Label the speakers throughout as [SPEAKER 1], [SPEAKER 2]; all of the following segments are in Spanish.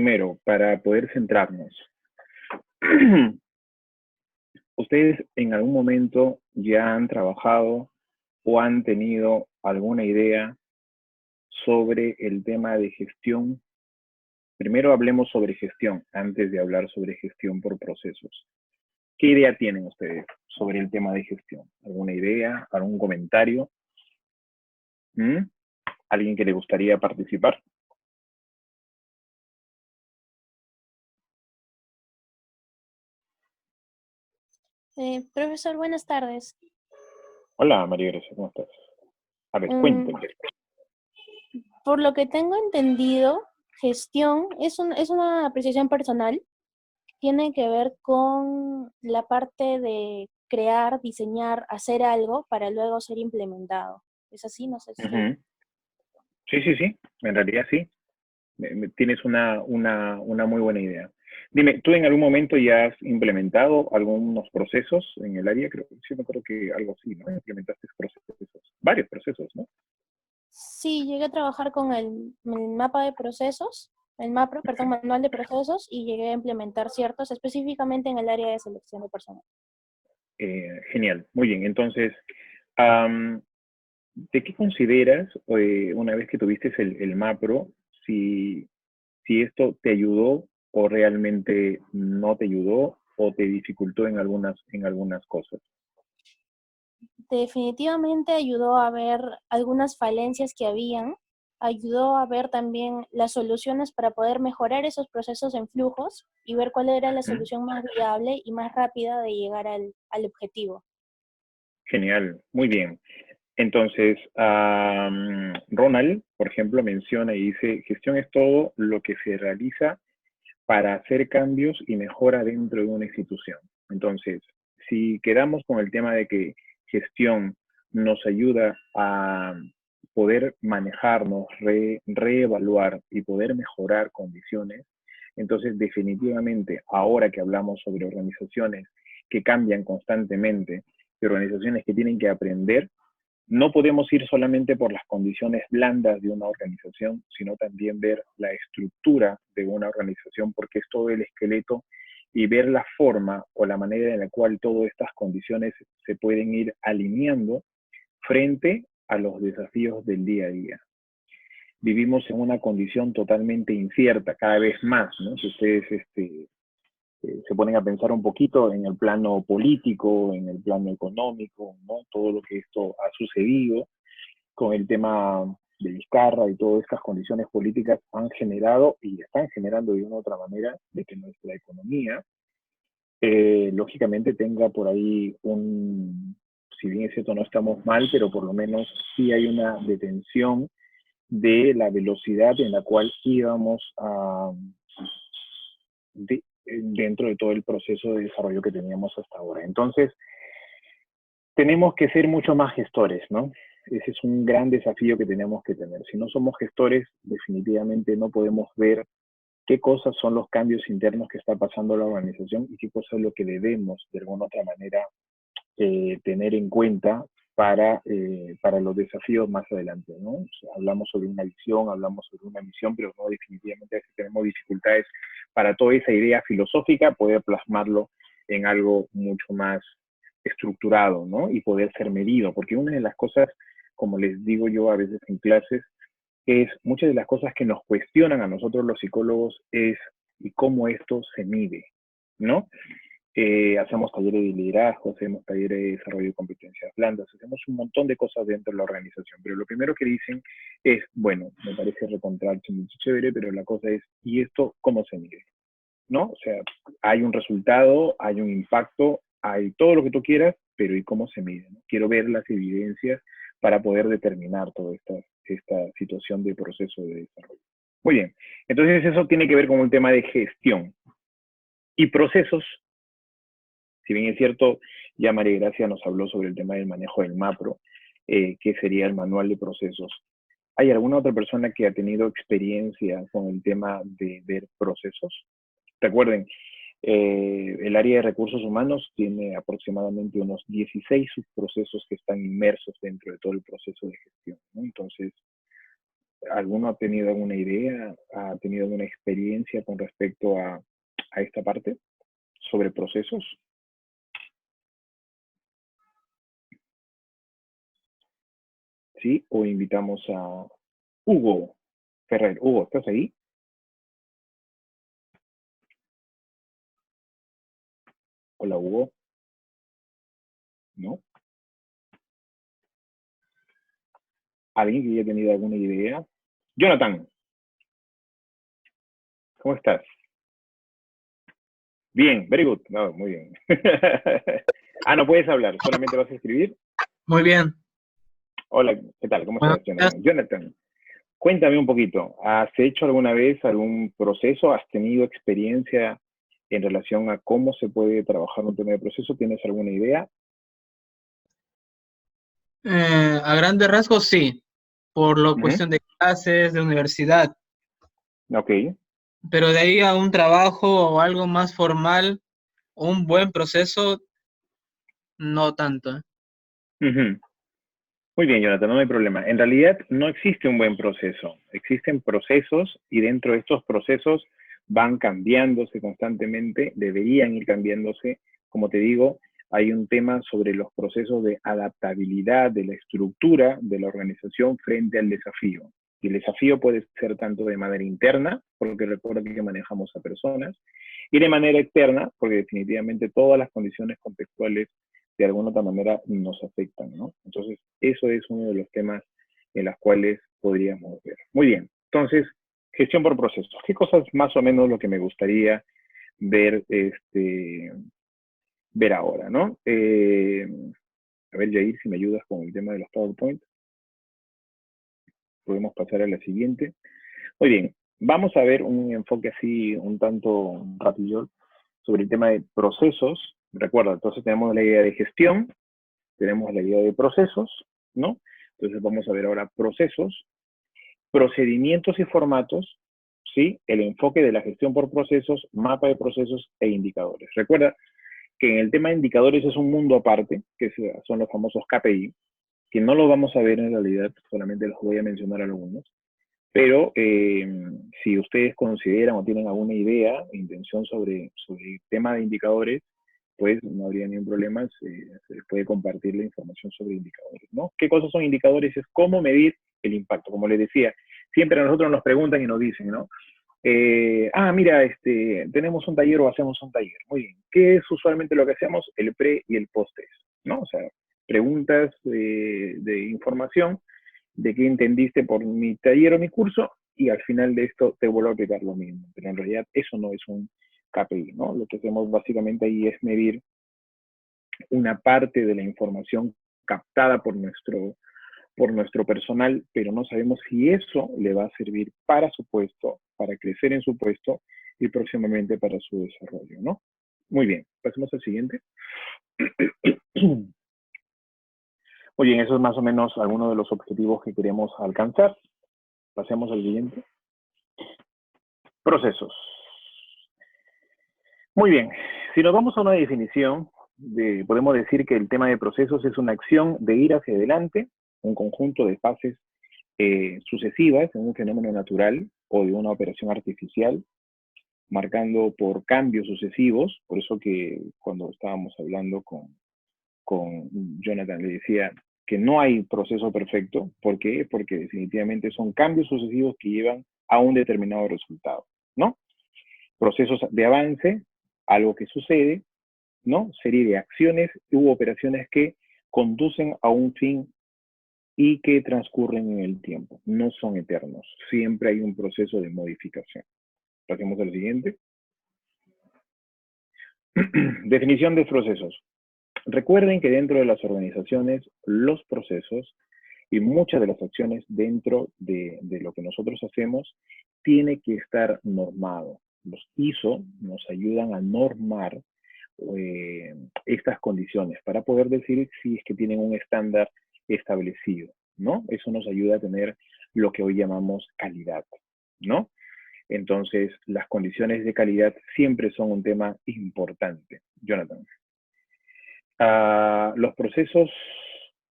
[SPEAKER 1] primero, para poder centrarnos, ¿ustedes en algún momento ya han trabajado o han tenido alguna idea sobre el tema de gestión? Primero hablemos sobre gestión, antes de hablar sobre gestión por procesos. ¿Qué idea tienen ustedes sobre el tema de gestión? ¿Alguna idea? ¿Algún comentario? ¿Alguien que le gustaría participar?
[SPEAKER 2] Profesor, buenas tardes.
[SPEAKER 1] Hola, María Grecia, ¿cómo estás? A ver, cuéntame.
[SPEAKER 2] Por lo que tengo entendido, gestión es una apreciación personal. Tiene que ver con la parte de crear, diseñar, hacer algo para luego ser implementado. ¿Es así? No sé si estoy...
[SPEAKER 1] Sí, en realidad sí. Tienes una muy buena idea. Dime, ¿tú en algún momento ya has implementado algunos procesos en el área? Creo que algo así, ¿no? Implementaste procesos, varios procesos, ¿no?
[SPEAKER 2] Sí, llegué a trabajar con el mapa de procesos, manual de procesos, y llegué a implementar ciertos, específicamente en el área de selección de personal.
[SPEAKER 1] Genial, muy bien. Entonces, ¿de qué consideras, una vez que tuviste el MAPRO, si esto te ayudó o realmente no te ayudó o te dificultó en algunas cosas?
[SPEAKER 2] Definitivamente ayudó a ver algunas falencias que habían, ayudó a ver también las soluciones para poder mejorar esos procesos en flujos y ver cuál era la solución más viable y más rápida de llegar al objetivo.
[SPEAKER 1] Genial, muy bien. Entonces, Ronald, por ejemplo, menciona y dice, gestión es todo lo que se realiza para hacer cambios y mejora dentro de una institución. Entonces, si quedamos con el tema de que gestión nos ayuda a poder manejarnos, reevaluar y poder mejorar condiciones, entonces definitivamente ahora que hablamos sobre organizaciones que cambian constantemente, de organizaciones que tienen que aprender, no podemos ir solamente por las condiciones blandas de una organización, sino también ver la estructura de una organización, porque es todo el esqueleto, y ver la forma o la manera en la cual todas estas condiciones se pueden ir alineando frente a los desafíos del día a día. Vivimos en una condición totalmente incierta, cada vez más, ¿no? Si ustedes se ponen a pensar un poquito en el plano político, en el plano económico, ¿no? Todo lo que esto ha sucedido con el tema de Vizcarra y todas estas condiciones políticas han generado y están generando de una u otra manera de que nuestra economía, lógicamente, tenga por ahí si bien es cierto, no estamos mal, pero por lo menos sí hay una detención de la velocidad en la cual íbamos dentro de todo el proceso de desarrollo que teníamos hasta ahora. Entonces, tenemos que ser mucho más gestores, ¿no? Ese es un gran desafío que tenemos que tener. Si no somos gestores, definitivamente no podemos ver qué cosas son los cambios internos que está pasando la organización y qué cosas es lo que debemos, de alguna otra manera, tener en cuenta para los desafíos más adelante, ¿no? O sea, hablamos sobre una visión, hablamos sobre una misión, pero no, definitivamente a veces tenemos dificultades para toda esa idea filosófica, poder plasmarlo en algo mucho más estructurado, ¿no? Y poder ser medido, porque una de las cosas, como les digo yo a veces en clases, es muchas de las cosas que nos cuestionan a nosotros los psicólogos es y cómo esto se mide, ¿no? Hacemos talleres de liderazgo, hacemos talleres de desarrollo de competencias blandas, hacemos un montón de cosas dentro de la organización, pero lo primero que dicen es, bueno, me parece recontra chévere, pero la cosa es, ¿y esto cómo se mide? ¿No? O sea, hay un resultado, hay un impacto, hay todo lo que tú quieras, pero ¿y cómo se mide? ¿No? Quiero ver las evidencias para poder determinar toda esta situación de proceso de desarrollo. Muy bien, entonces eso tiene que ver con un tema de gestión. Y procesos, si bien es cierto, ya María Gracia nos habló sobre el tema del manejo del MAPRO, que sería el manual de procesos. ¿Hay alguna otra persona que ha tenido experiencia con el tema de ver procesos? Recuerden, el área de recursos humanos tiene aproximadamente unos 16 subprocesos que están inmersos dentro de todo el proceso de gestión, ¿no? Entonces, ¿Alguno ha tenido alguna idea, ha tenido alguna experiencia con respecto a esta parte sobre procesos? ¿Sí? O invitamos a Hugo Ferrer. Hugo, ¿estás ahí? Hola, Hugo. ¿No? ¿Alguien que haya tenido alguna idea? Jonathan, ¿cómo estás? Bien, very good. No, muy bien. No puedes hablar, solamente vas a escribir.
[SPEAKER 3] Muy bien.
[SPEAKER 1] Hola, ¿qué tal? ¿Cómo
[SPEAKER 3] Buenos
[SPEAKER 1] estás,
[SPEAKER 3] días.
[SPEAKER 1] Jonathan? Jonathan, cuéntame un poquito. ¿Has hecho alguna vez algún proceso? ¿Has tenido experiencia en relación a cómo se puede trabajar un tema de proceso? ¿Tienes alguna idea?
[SPEAKER 3] A grandes rasgos, sí, por la
[SPEAKER 1] Ujú.
[SPEAKER 3] cuestión de clases, de universidad,
[SPEAKER 1] Ok.
[SPEAKER 3] pero de ahí a un trabajo o algo más formal, un buen proceso, no tanto.
[SPEAKER 1] Ujú. Muy bien, Jonathan, no hay problema. En realidad no existe un buen proceso. Existen procesos y dentro de estos procesos van cambiándose constantemente, deberían ir cambiándose. Como te digo, hay un tema sobre los procesos de adaptabilidad de la estructura de la organización frente al desafío. Y el desafío puede ser tanto de manera interna, porque recuerda que manejamos a personas, y de manera externa, porque definitivamente todas las condiciones contextuales de alguna otra manera nos afectan, ¿no? Entonces, eso es uno de los temas en los cuales podríamos ver. Muy bien, entonces, gestión por procesos. ¿Qué cosas más o menos lo que me gustaría ver, ver ahora, ¿no? A ver, Jair, si me ayudas con el tema de los PowerPoint. Podemos pasar a la siguiente. Muy bien, vamos a ver un enfoque así un tanto rápido sobre el tema de procesos. Recuerda, entonces tenemos la idea de gestión, tenemos la idea de procesos, ¿no? Entonces vamos a ver ahora procesos, procedimientos y formatos, ¿sí? El enfoque de la gestión por procesos, mapa de procesos e indicadores. Recuerda que en el tema de indicadores es un mundo aparte, que son los famosos KPI, que no los vamos a ver en realidad, solamente los voy a mencionar algunos. Pero si ustedes consideran o tienen alguna idea, intención sobre el tema de indicadores, pues no habría ningún problema, se les puede compartir la información sobre indicadores, ¿no? ¿Qué cosas son indicadores? Es cómo medir el impacto. Como les decía, siempre a nosotros nos preguntan y nos dicen, ¿no? Mira, tenemos un taller o hacemos un taller. Muy bien. ¿Qué es usualmente lo que hacemos? El pre y el post-test, ¿no? O sea, preguntas de información de qué entendiste por mi taller o mi curso y al final de esto te vuelvo a aplicar lo mismo. Pero en realidad eso no es un KPI, ¿no? Lo que hacemos básicamente ahí es medir una parte de la información captada por nuestro personal, pero no sabemos si eso le va a servir para su puesto, para crecer en su puesto y próximamente para su desarrollo, ¿no? Muy bien, pasemos al siguiente. Muy bien, eso es más o menos algunos de los objetivos que queremos alcanzar. Pasemos al siguiente. Procesos. Muy bien, si nos vamos a una definición, podemos decir que el tema de procesos es una acción de ir hacia adelante, un conjunto de fases sucesivas en un fenómeno natural o de una operación artificial, marcando por cambios sucesivos. Por eso que cuando estábamos hablando con Jonathan le decía que no hay proceso perfecto. ¿Por qué? Porque definitivamente son cambios sucesivos que llevan a un determinado resultado, ¿no? Procesos de avance, algo que sucede, ¿no? Serie de acciones u operaciones que conducen a un fin y que transcurren en el tiempo. No son eternos. Siempre hay un proceso de modificación. Pasemos al siguiente. Definición de procesos. Recuerden que dentro de las organizaciones, los procesos y muchas de las acciones dentro de lo que nosotros hacemos tiene que estar normado. Los ISO nos ayudan a normar estas condiciones para poder decir si es que tienen un estándar establecido, ¿no? Eso nos ayuda a tener lo que hoy llamamos calidad, ¿no? Entonces, las condiciones de calidad siempre son un tema importante. Jonathan. Los procesos,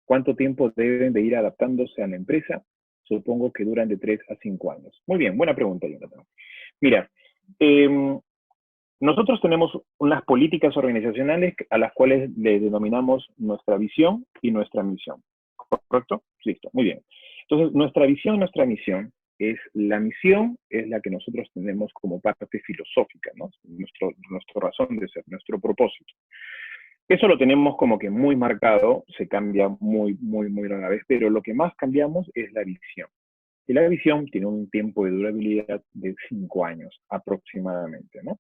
[SPEAKER 1] ¿cuánto tiempo deben de ir adaptándose a la empresa? Supongo que duran de 3 a 5 años. Muy bien, buena pregunta, Jonathan. Mira, eh, nosotros tenemos unas políticas organizacionales a las cuales le denominamos nuestra visión y nuestra misión. ¿Correcto? Listo, muy bien. Entonces, nuestra visión, nuestra misión, es la misión, es la que nosotros tenemos como parte filosófica, ¿no? Nuestra razón de ser, nuestro propósito. Eso lo tenemos como que muy marcado, se cambia muy rara vez, pero lo que más cambiamos es la visión. Y la visión tiene un tiempo de durabilidad de 5 años aproximadamente, ¿no?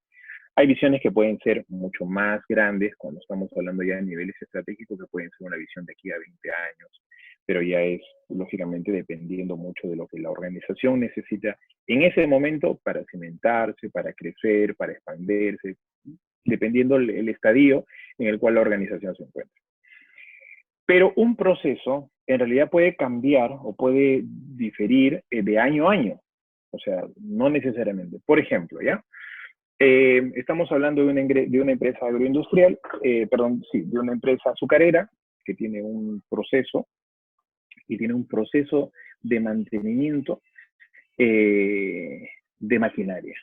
[SPEAKER 1] Hay visiones que pueden ser mucho más grandes cuando estamos hablando ya de niveles estratégicos, que pueden ser una visión de aquí a 20 años, pero ya es lógicamente dependiendo mucho de lo que la organización necesita en ese momento para cimentarse, para crecer, para expandirse, dependiendo el estadio en el cual la organización se encuentra. Pero un proceso en realidad puede cambiar o puede diferir de año a año. O sea, no necesariamente. Por ejemplo, ¿ya? Estamos hablando de una empresa agroindustrial, de una empresa azucarera que tiene un proceso y tiene un proceso de mantenimiento de maquinaria,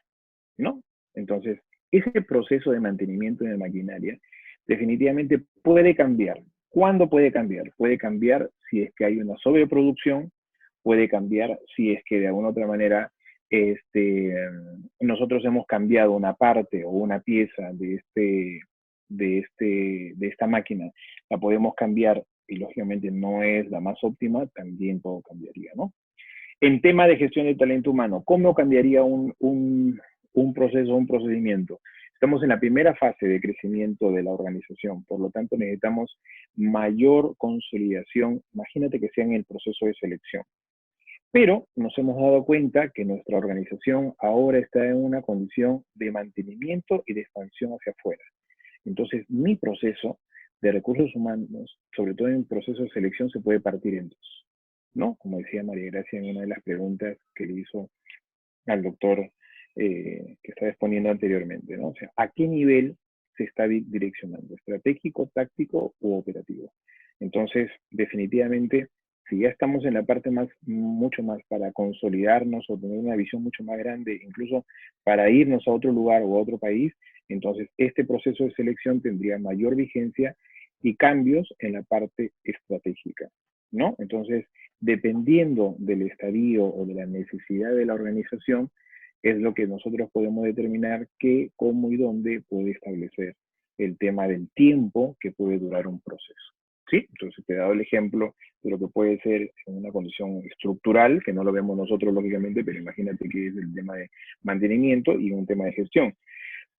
[SPEAKER 1] ¿no? Entonces, ese proceso de mantenimiento de maquinaria definitivamente puede cambiar. ¿Cuándo puede cambiar? Puede cambiar si es que hay una sobreproducción, puede cambiar si es que de alguna otra manera nosotros hemos cambiado una parte o una pieza de esta máquina, la podemos cambiar y lógicamente no es la más óptima, también todo cambiaría, ¿no? En tema de gestión de talento humano, ¿cómo cambiaría un proceso, un procedimiento? Estamos en la primera fase de crecimiento de la organización, por lo tanto necesitamos mayor consolidación, imagínate que sea en el proceso de selección. Pero nos hemos dado cuenta que nuestra organización ahora está en una condición de mantenimiento y de expansión hacia afuera. Entonces, mi proceso de recursos humanos, sobre todo en el proceso de selección, se puede partir en dos, ¿no? Como decía María Gracia en una de las preguntas que le hizo al doctor que estaba exponiendo anteriormente, ¿no? O sea, ¿a qué nivel se está direccionando? ¿Estratégico, táctico u operativo? Entonces, definitivamente, si ya estamos en la parte mucho más para consolidarnos o tener una visión mucho más grande, incluso para irnos a otro lugar o a otro país, entonces este proceso de selección tendría mayor vigencia y cambios en la parte estratégica, ¿no? Entonces, dependiendo del estadio o de la necesidad de la organización, es lo que nosotros podemos determinar qué, cómo y dónde puede establecer el tema del tiempo que puede durar un proceso. ¿Sí? Entonces te he dado el ejemplo de lo que puede ser en una condición estructural, que no lo vemos nosotros lógicamente, pero imagínate que es el tema de mantenimiento y un tema de gestión.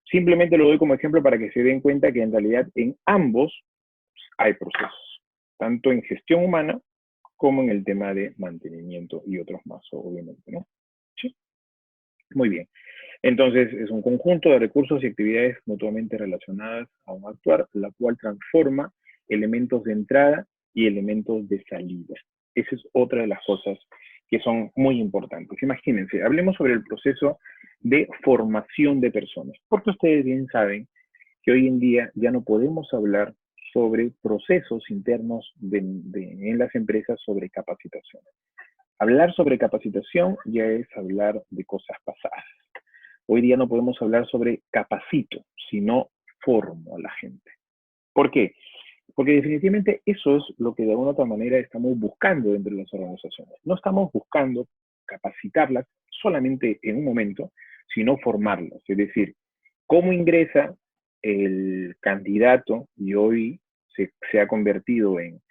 [SPEAKER 1] Simplemente lo doy como ejemplo para que se den cuenta que en realidad en ambos hay procesos, tanto en gestión humana como en el tema de mantenimiento y otros más, obviamente, ¿no? Sí. Muy bien. Entonces, es un conjunto de recursos y actividades mutuamente relacionadas a un actuar, la cual transforma elementos de entrada y elementos de salida. Esa es otra de las cosas que son muy importantes. Imagínense, hablemos sobre el proceso de formación de personas, porque ustedes bien saben que hoy en día ya no podemos hablar sobre procesos internos en las empresas sobre capacitación. Hablar sobre capacitación ya es hablar de cosas pasadas. Hoy día no podemos hablar sobre capacito, sino formo a la gente. ¿Por qué? Porque definitivamente eso es lo que de alguna otra manera estamos buscando dentro de las organizaciones. No estamos buscando capacitarlas solamente en un momento, sino formarlas. Es decir, cómo ingresa el candidato y hoy se ha convertido en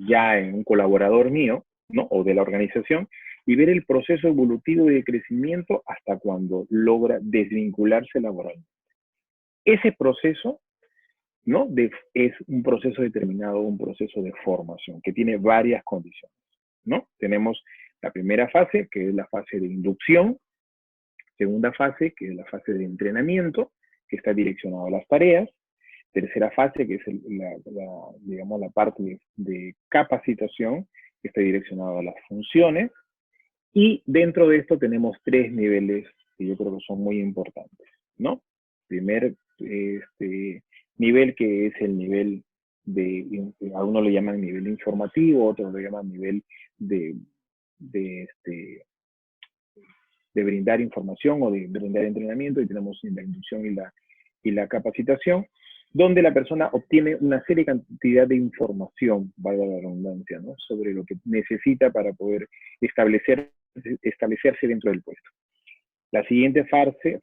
[SPEAKER 1] ya en un colaborador mío, ¿no? O de la organización, y ver el proceso evolutivo y de crecimiento hasta cuando logra desvincularse laboralmente. Ese proceso, ¿no? Es un proceso determinado, un proceso de formación, que tiene varias condiciones, ¿no? Tenemos la primera fase, que es la fase de inducción, segunda fase, que es la fase de entrenamiento, que está direccionado a las tareas, tercera fase, que es digamos, la parte de capacitación, que está direccionado a las funciones, y dentro de esto tenemos 3 niveles que yo creo que son muy importantes, ¿no? Primer nivel, que es el nivel a uno le llaman nivel informativo, otros lo llaman nivel de, de, este, de brindar información o de brindar entrenamiento, y tenemos la inducción y la capacitación, donde la persona obtiene una serie cantidad de información, valga la redundancia, ¿no?, sobre lo que necesita para poder establecerse dentro del puesto. La siguiente fase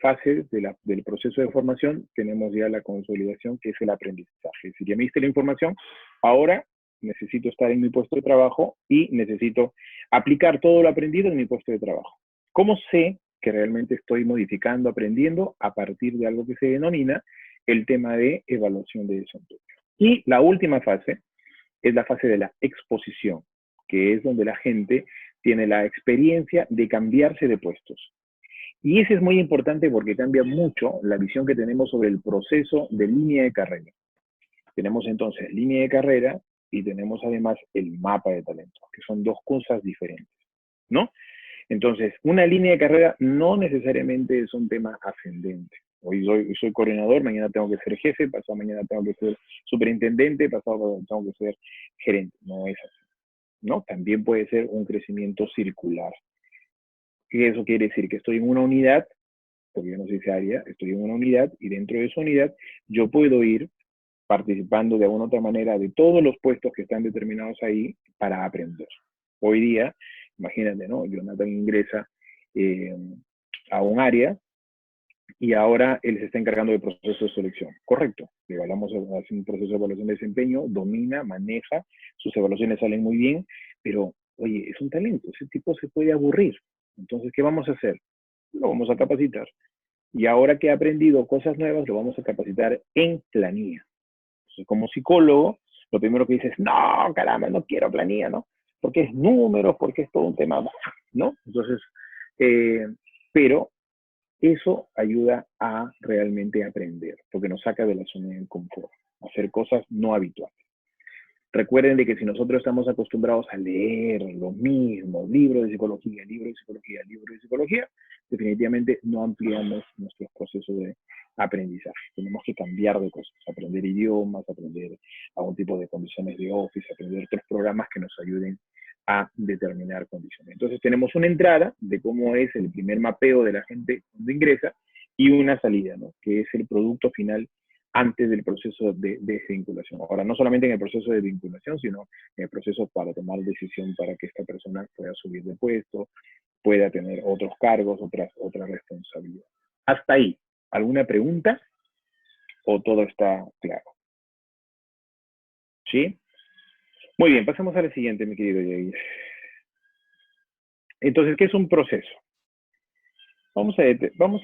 [SPEAKER 1] del proceso de formación, tenemos ya la consolidación, que es el aprendizaje. Es decir, ya me diste la información, ahora necesito estar en mi puesto de trabajo y necesito aplicar todo lo aprendido en mi puesto de trabajo. ¿Cómo sé que realmente estoy modificando, aprendiendo? A partir de algo que se denomina el tema de evaluación de desempeño. Y la última fase es la fase de la exposición, que es donde la gente tiene la experiencia de cambiarse de puestos. Y ese es muy importante porque cambia mucho la visión que tenemos sobre el proceso de línea de carrera. Tenemos entonces línea de carrera y tenemos además el mapa de talentos, que son dos cosas diferentes, ¿no? Entonces, una línea de carrera no necesariamente es un tema ascendente. Hoy soy coordinador, mañana tengo que ser jefe, pasado mañana tengo que ser superintendente, pasado tengo que ser gerente. No es así, ¿no? También puede ser un crecimiento circular. ¿Qué eso quiere decir? Que estoy en una unidad, porque yo no soy esa área, estoy en una unidad, y dentro de esa unidad yo puedo ir participando de alguna otra manera de todos los puestos que están determinados ahí para aprender. Hoy día, imagínate, ¿no? Jonathan ingresa a un área y ahora él se está encargando del proceso de selección. Correcto. Le evaluamos, hace un proceso de evaluación de desempeño, domina, maneja, sus evaluaciones salen muy bien, pero, oye, es un talento, ese tipo se puede aburrir. Entonces, ¿qué vamos a hacer? Lo vamos a capacitar. Y ahora que ha aprendido cosas nuevas, lo vamos a capacitar en planilla. Entonces, como psicólogo, lo primero que dices, no, caramba, no quiero planilla, ¿no? Porque es números, porque es todo un tema, ¿no? Entonces, pero eso ayuda a realmente aprender, porque nos saca de la zona de confort, hacer cosas no habituales. Recuerden de que si nosotros estamos acostumbrados a leer lo mismo, libro de psicología, libro de psicología, libro de psicología, definitivamente no ampliamos nuestros procesos de aprendizaje. Tenemos que cambiar de cosas, aprender idiomas, aprender algún tipo de condiciones de Office, aprender otros programas que nos ayuden a determinar condiciones. Entonces tenemos una entrada de cómo es el primer mapeo de la gente cuando ingresa y una salida, ¿no?, que es el producto final antes del proceso de desvinculación. Ahora, no solamente en el proceso de vinculación, sino en el proceso para tomar decisión para que esta persona pueda subir de puesto, pueda tener otros cargos, otras responsabilidades. Hasta ahí, ¿alguna pregunta? ¿O todo está claro? ¿Sí? Muy bien, pasamos a la siguiente, mi querido Yair. Entonces, ¿qué es un proceso? Vamos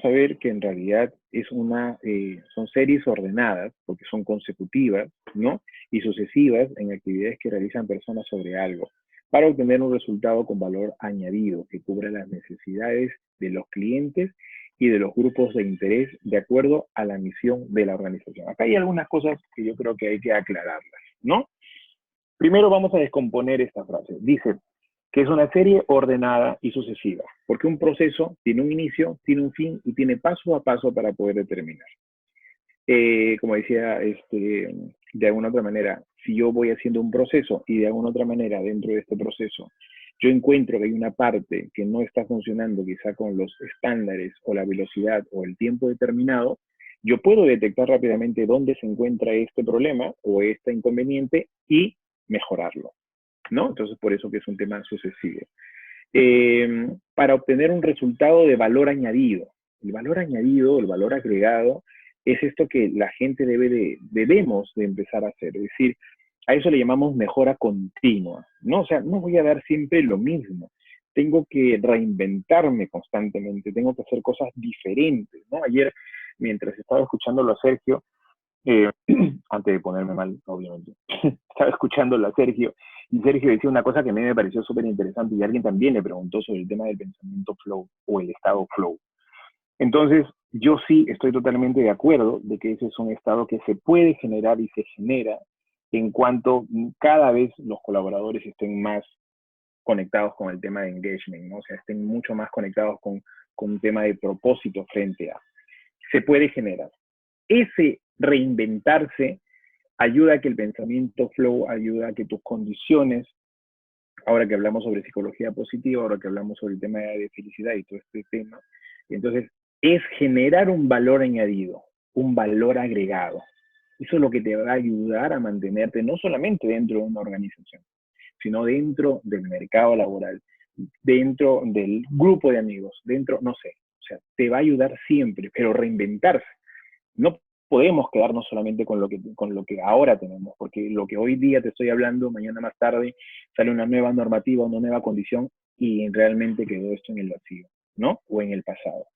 [SPEAKER 1] a ver que en realidad es son series ordenadas, porque son consecutivas, ¿no?, y sucesivas en actividades que realizan personas sobre algo, para obtener un resultado con valor añadido que cubra las necesidades de los clientes y de los grupos de interés de acuerdo a la misión de la organización. Acá hay algunas cosas que yo creo que hay que aclararlas, ¿no? Primero vamos a descomponer esta frase. Dice que es una serie ordenada y sucesiva, porque un proceso tiene un inicio, tiene un fin y tiene paso a paso para poder determinar. Como decía, de alguna otra manera, si yo voy haciendo un proceso y de alguna otra manera dentro de este proceso yo encuentro que hay una parte que no está funcionando quizá con los estándares o la velocidad o el tiempo determinado, yo puedo detectar rápidamente dónde se encuentra este problema o este inconveniente y mejorarlo, ¿no? Entonces, por eso que es un tema sucesivo. Para obtener un resultado de valor añadido. El valor añadido, el valor agregado, es esto que la gente debemos de empezar a hacer. Es decir, a eso le llamamos mejora continua, ¿no? O sea, no voy a dar siempre lo mismo. Tengo que reinventarme constantemente, tengo que hacer cosas diferentes, ¿no? Ayer, mientras estaba escuchándolo a Sergio, antes de ponerme mal, obviamente, estaba escuchándolo a Sergio, y Sergio decía una cosa que a mí me pareció súper interesante, y alguien también le preguntó sobre el tema del pensamiento flow, o el estado flow. Entonces, yo sí estoy totalmente de acuerdo de que ese es un estado que se puede generar y se genera en cuanto cada vez los colaboradores estén más conectados con el tema de engagement, ¿no? O sea, estén mucho más conectados con un tema de propósito frente a. Se puede generar. Ese reinventarse ayuda a que el pensamiento flow, ayuda a que tus condiciones, ahora que hablamos sobre psicología positiva, ahora que hablamos sobre el tema de felicidad y todo este tema, entonces es generar un valor añadido, un valor agregado. Eso es lo que te va a ayudar a mantenerte no solamente dentro de una organización, sino dentro del mercado laboral, dentro del grupo de amigos, dentro, no sé, o sea, te va a ayudar siempre, pero reinventarse. No podemos quedarnos solamente con lo que ahora tenemos, porque lo que hoy día te estoy hablando, mañana más tarde sale una nueva normativa, una nueva condición y realmente quedó esto en el vacío, ¿no? O en el pasado.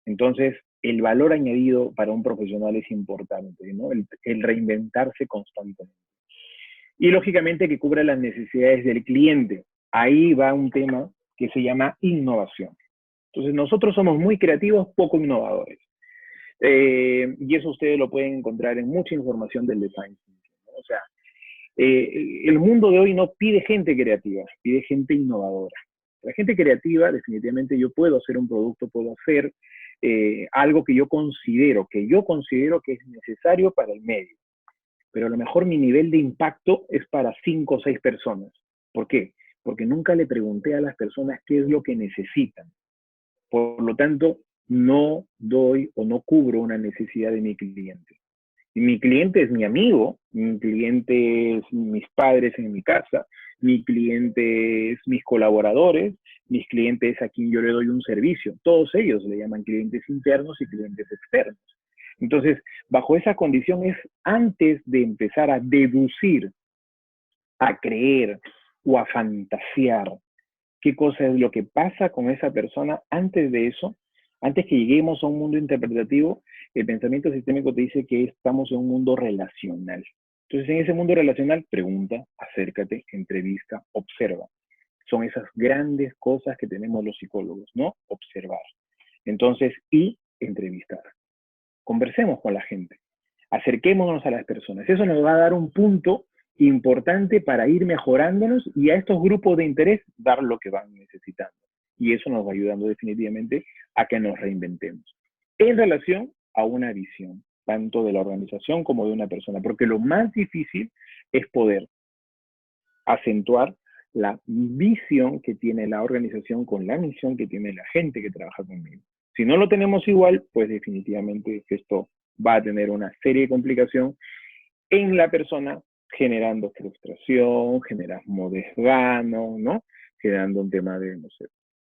[SPEAKER 1] Entonces, el valor añadido para un profesional es importante, ¿no? El reinventarse constantemente. Y lógicamente que cubra las necesidades del cliente. Ahí va un tema que se llama innovación. Entonces, nosotros somos muy creativos, poco innovadores. Y eso ustedes lo pueden encontrar en mucha información del design thinking, ¿no? O sea, el mundo de hoy no pide gente creativa, pide gente innovadora. La gente creativa, definitivamente yo puedo hacer un producto, puedo hacer algo que yo considero que es necesario para el medio. Pero a lo mejor mi nivel de impacto es para 5 o 6 personas. ¿Por qué? Porque nunca le pregunté a las personas qué es lo que necesitan. Por lo tanto, no doy o no cubro una necesidad de mi cliente. Y mi cliente es mi amigo, mi cliente es mis padres en mi casa, mi cliente es mis colaboradores, mis clientes es a quien yo le doy un servicio. Todos ellos le llaman clientes internos y clientes externos. Entonces, bajo esa condición es antes de empezar a deducir, a creer o a fantasear qué cosa es lo que pasa con esa persona antes de eso, antes que lleguemos a un mundo interpretativo, el pensamiento sistémico te dice que estamos en un mundo relacional. Entonces, en ese mundo relacional, pregunta, acércate, entrevista, observa. Son esas grandes cosas que tenemos los psicólogos, ¿no? Observar. Entonces, y entrevistar. Conversemos con la gente. Acerquémonos a las personas. Eso nos va a dar un punto importante para ir mejorándonos y a estos grupos de interés dar lo que van necesitando. Y eso nos va ayudando definitivamente a que nos reinventemos. En relación a una visión, tanto de la organización como de una persona, porque lo más difícil es poder acentuar la visión que tiene la organización con la misión que tiene la gente que trabaja conmigo. Si no lo tenemos igual, pues definitivamente esto va a tener una serie de complicaciones en la persona, generando frustración, generando desgano, ¿no? Generando un tema de, no sé,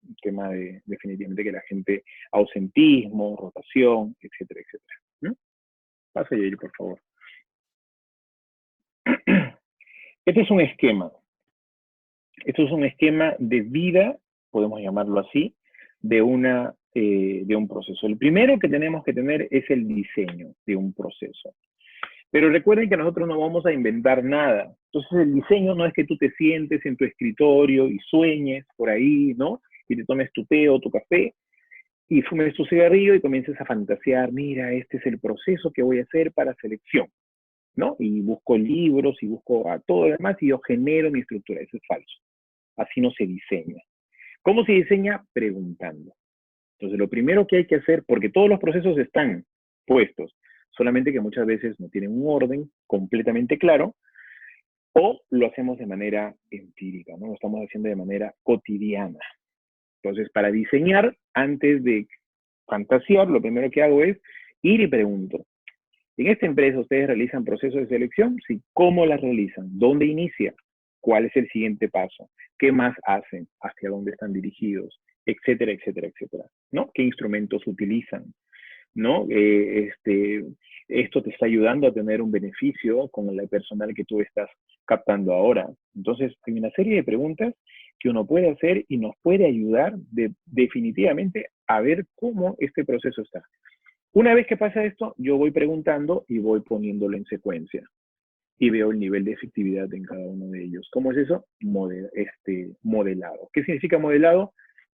[SPEAKER 1] un tema de definitivamente que la gente, ausentismo, rotación, etcétera, etcétera, ¿no? Pasa, Yair, por favor. Este es un esquema. Esto es un esquema de vida, podemos llamarlo así, de un proceso. El primero que tenemos que tener es el diseño de un proceso. Pero recuerden que nosotros no vamos a inventar nada. Entonces el diseño no es que tú te sientes en tu escritorio y sueñes por ahí, ¿no? Y te tomes tu té o tu café y fumes tu cigarrillo y comiences a fantasear, mira, este es el proceso que voy a hacer para selección, ¿no? Y busco libros y busco a todo lo demás y yo genero mi estructura. Eso es falso. Así no se diseña. ¿Cómo se diseña? Preguntando. Entonces, lo primero que hay que hacer, porque todos los procesos están puestos, solamente que muchas veces no tienen un orden completamente claro, o lo hacemos de manera empírica, ¿no? Lo estamos haciendo de manera cotidiana. Entonces, para diseñar, antes de fantasear, lo primero que hago es ir y pregunto. En esta empresa, ¿ustedes realizan procesos de selección? Sí. ¿Cómo las realizan? ¿Dónde inicia? ¿Cuál es el siguiente paso? ¿Qué más hacen? ¿Hacia dónde están dirigidos? Etcétera, etcétera, etcétera, ¿no? ¿Qué instrumentos utilizan? ¿No? Esto te está ayudando a tener un beneficio con el personal que tú estás captando ahora. Entonces, hay una serie de preguntas que uno puede hacer y nos puede ayudar definitivamente a ver cómo este proceso está. Una vez que pasa esto, yo voy preguntando y voy poniéndolo en secuencia y veo el nivel de efectividad en cada uno de ellos. ¿Cómo es eso? Modelado. ¿Qué significa modelado?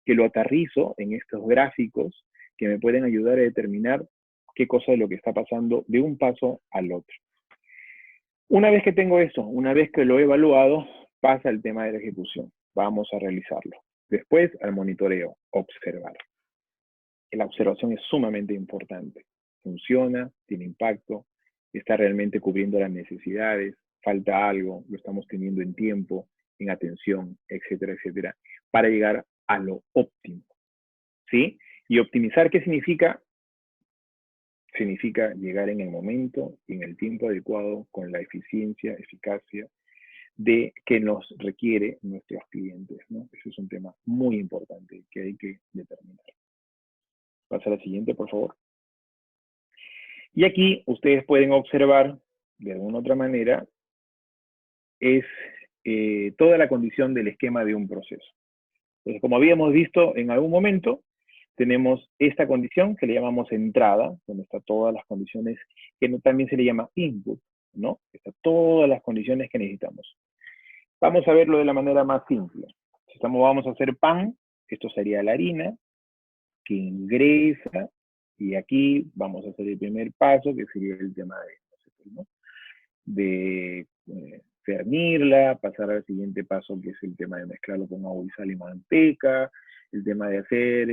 [SPEAKER 1] Que lo aterrizo en estos gráficos que me pueden ayudar a determinar qué cosa es lo que está pasando de un paso al otro. Una vez que tengo esto, una vez que lo he evaluado, pasa el tema de la ejecución. Vamos a realizarlo. Después, al monitoreo, observar. La observación es sumamente importante. Funciona, tiene impacto, está realmente cubriendo las necesidades, falta algo, lo estamos teniendo en tiempo, en atención, etcétera, etcétera, para llegar a lo óptimo, ¿sí? Y optimizar, ¿qué significa? Significa llegar en el momento y en el tiempo adecuado con la eficiencia, eficacia de que nos requiere nuestros clientes, ¿no? Ese es un tema muy importante que hay que determinar. Pasa a la siguiente, por favor. Y aquí ustedes pueden observar, de alguna otra manera, es toda la condición del esquema de un proceso. Entonces, como habíamos visto en algún momento, tenemos esta condición que le llamamos entrada, donde están todas las condiciones, que también se le llama input, ¿no? Están todas las condiciones que necesitamos. Vamos a verlo de la manera más simple. Si vamos a hacer pan, esto sería la harina, que ingresa, y aquí vamos a hacer el primer paso, que sería el tema de cernirla, pasar al siguiente paso, que es el tema de mezclarlo con agua y sal y manteca, el tema de hacer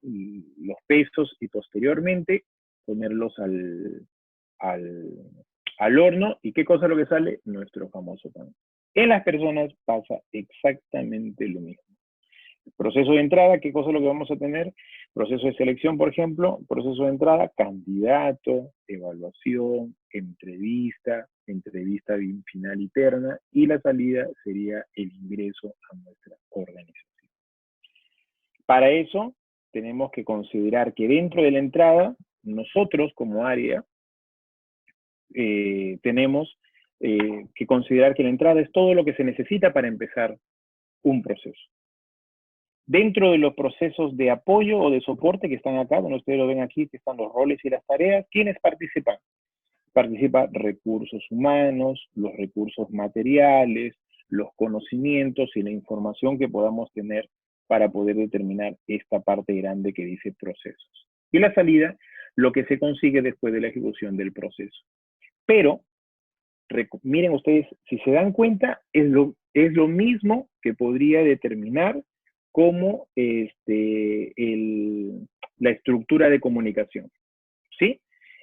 [SPEAKER 1] los pesos y posteriormente ponerlos al horno. ¿Y qué cosa es lo que sale? Nuestro famoso pan. En las personas pasa exactamente lo mismo. Proceso de entrada, ¿qué cosa es lo que vamos a tener? Proceso de selección, por ejemplo, proceso de entrada, candidato, evaluación, entrevista final y terna, y la salida sería el ingreso a nuestra organización. Para eso, tenemos que considerar que dentro de la entrada, nosotros como área, tenemos que considerar que la entrada es todo lo que se necesita para empezar un proceso. Dentro de los procesos de apoyo o de soporte que están acá, donde ustedes lo ven aquí, que están los roles y las tareas, ¿quiénes participan? Participan recursos humanos, los recursos materiales, los conocimientos y la información que podamos tener para poder determinar esta parte grande que dice procesos. Y la salida, lo que se consigue después de la ejecución del proceso. Pero, miren ustedes, si se dan cuenta, es lo mismo que podría determinar como la estructura de comunicación, ¿sí?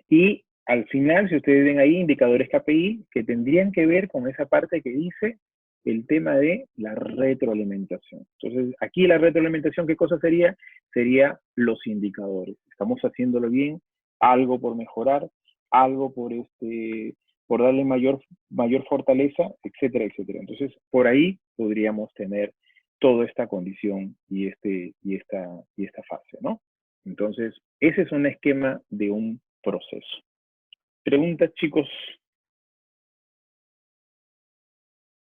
[SPEAKER 1] Y al final, si ustedes ven ahí indicadores KPI que tendrían que ver con esa parte que dice el tema de la retroalimentación. Entonces, aquí la retroalimentación, ¿qué cosa sería? Sería los indicadores. Estamos haciéndolo bien, algo por mejorar, algo por darle mayor fortaleza, etcétera, etcétera. Entonces, por ahí podríamos tener toda esta condición y esta fase, ¿no? Entonces, ese es un esquema de un proceso. ¿Preguntas, chicos?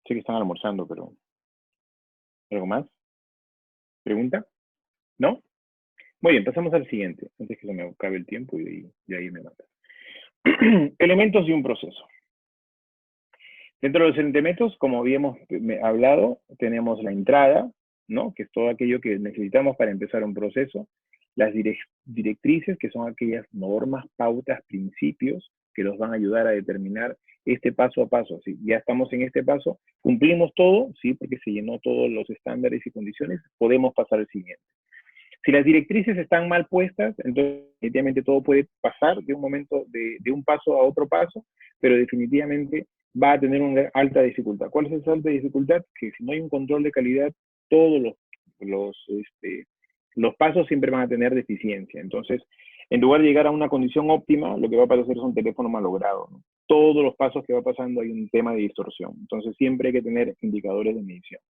[SPEAKER 1] Sé que están almorzando, pero ¿algo más? ¿Pregunta? ¿No? Muy bien, pasamos al siguiente, antes que se me acabe el tiempo y ahí me mata. Elementos de un proceso. Dentro de los elementos, como habíamos hablado, tenemos la entrada, ¿no? Que es todo aquello que necesitamos para empezar un proceso. Las directrices, que son aquellas normas, pautas, principios que nos van a ayudar a determinar este paso a paso. Si ya estamos en este paso, cumplimos todo, ¿sí? Porque se llenó todos los estándares y condiciones, podemos pasar al siguiente. Si las directrices están mal puestas, entonces definitivamente todo puede pasar de un momento, de un paso a otro paso, pero definitivamente va a tener una alta dificultad. ¿Cuál es esa alta dificultad? Que si no hay un control de calidad, todos los pasos siempre van a tener deficiencia. Entonces, en lugar de llegar a una condición óptima, lo que va a pasar es un teléfono malogrado, ¿no? Todos los pasos que va pasando hay un tema de distorsión. Entonces, siempre hay que tener indicadores de medición.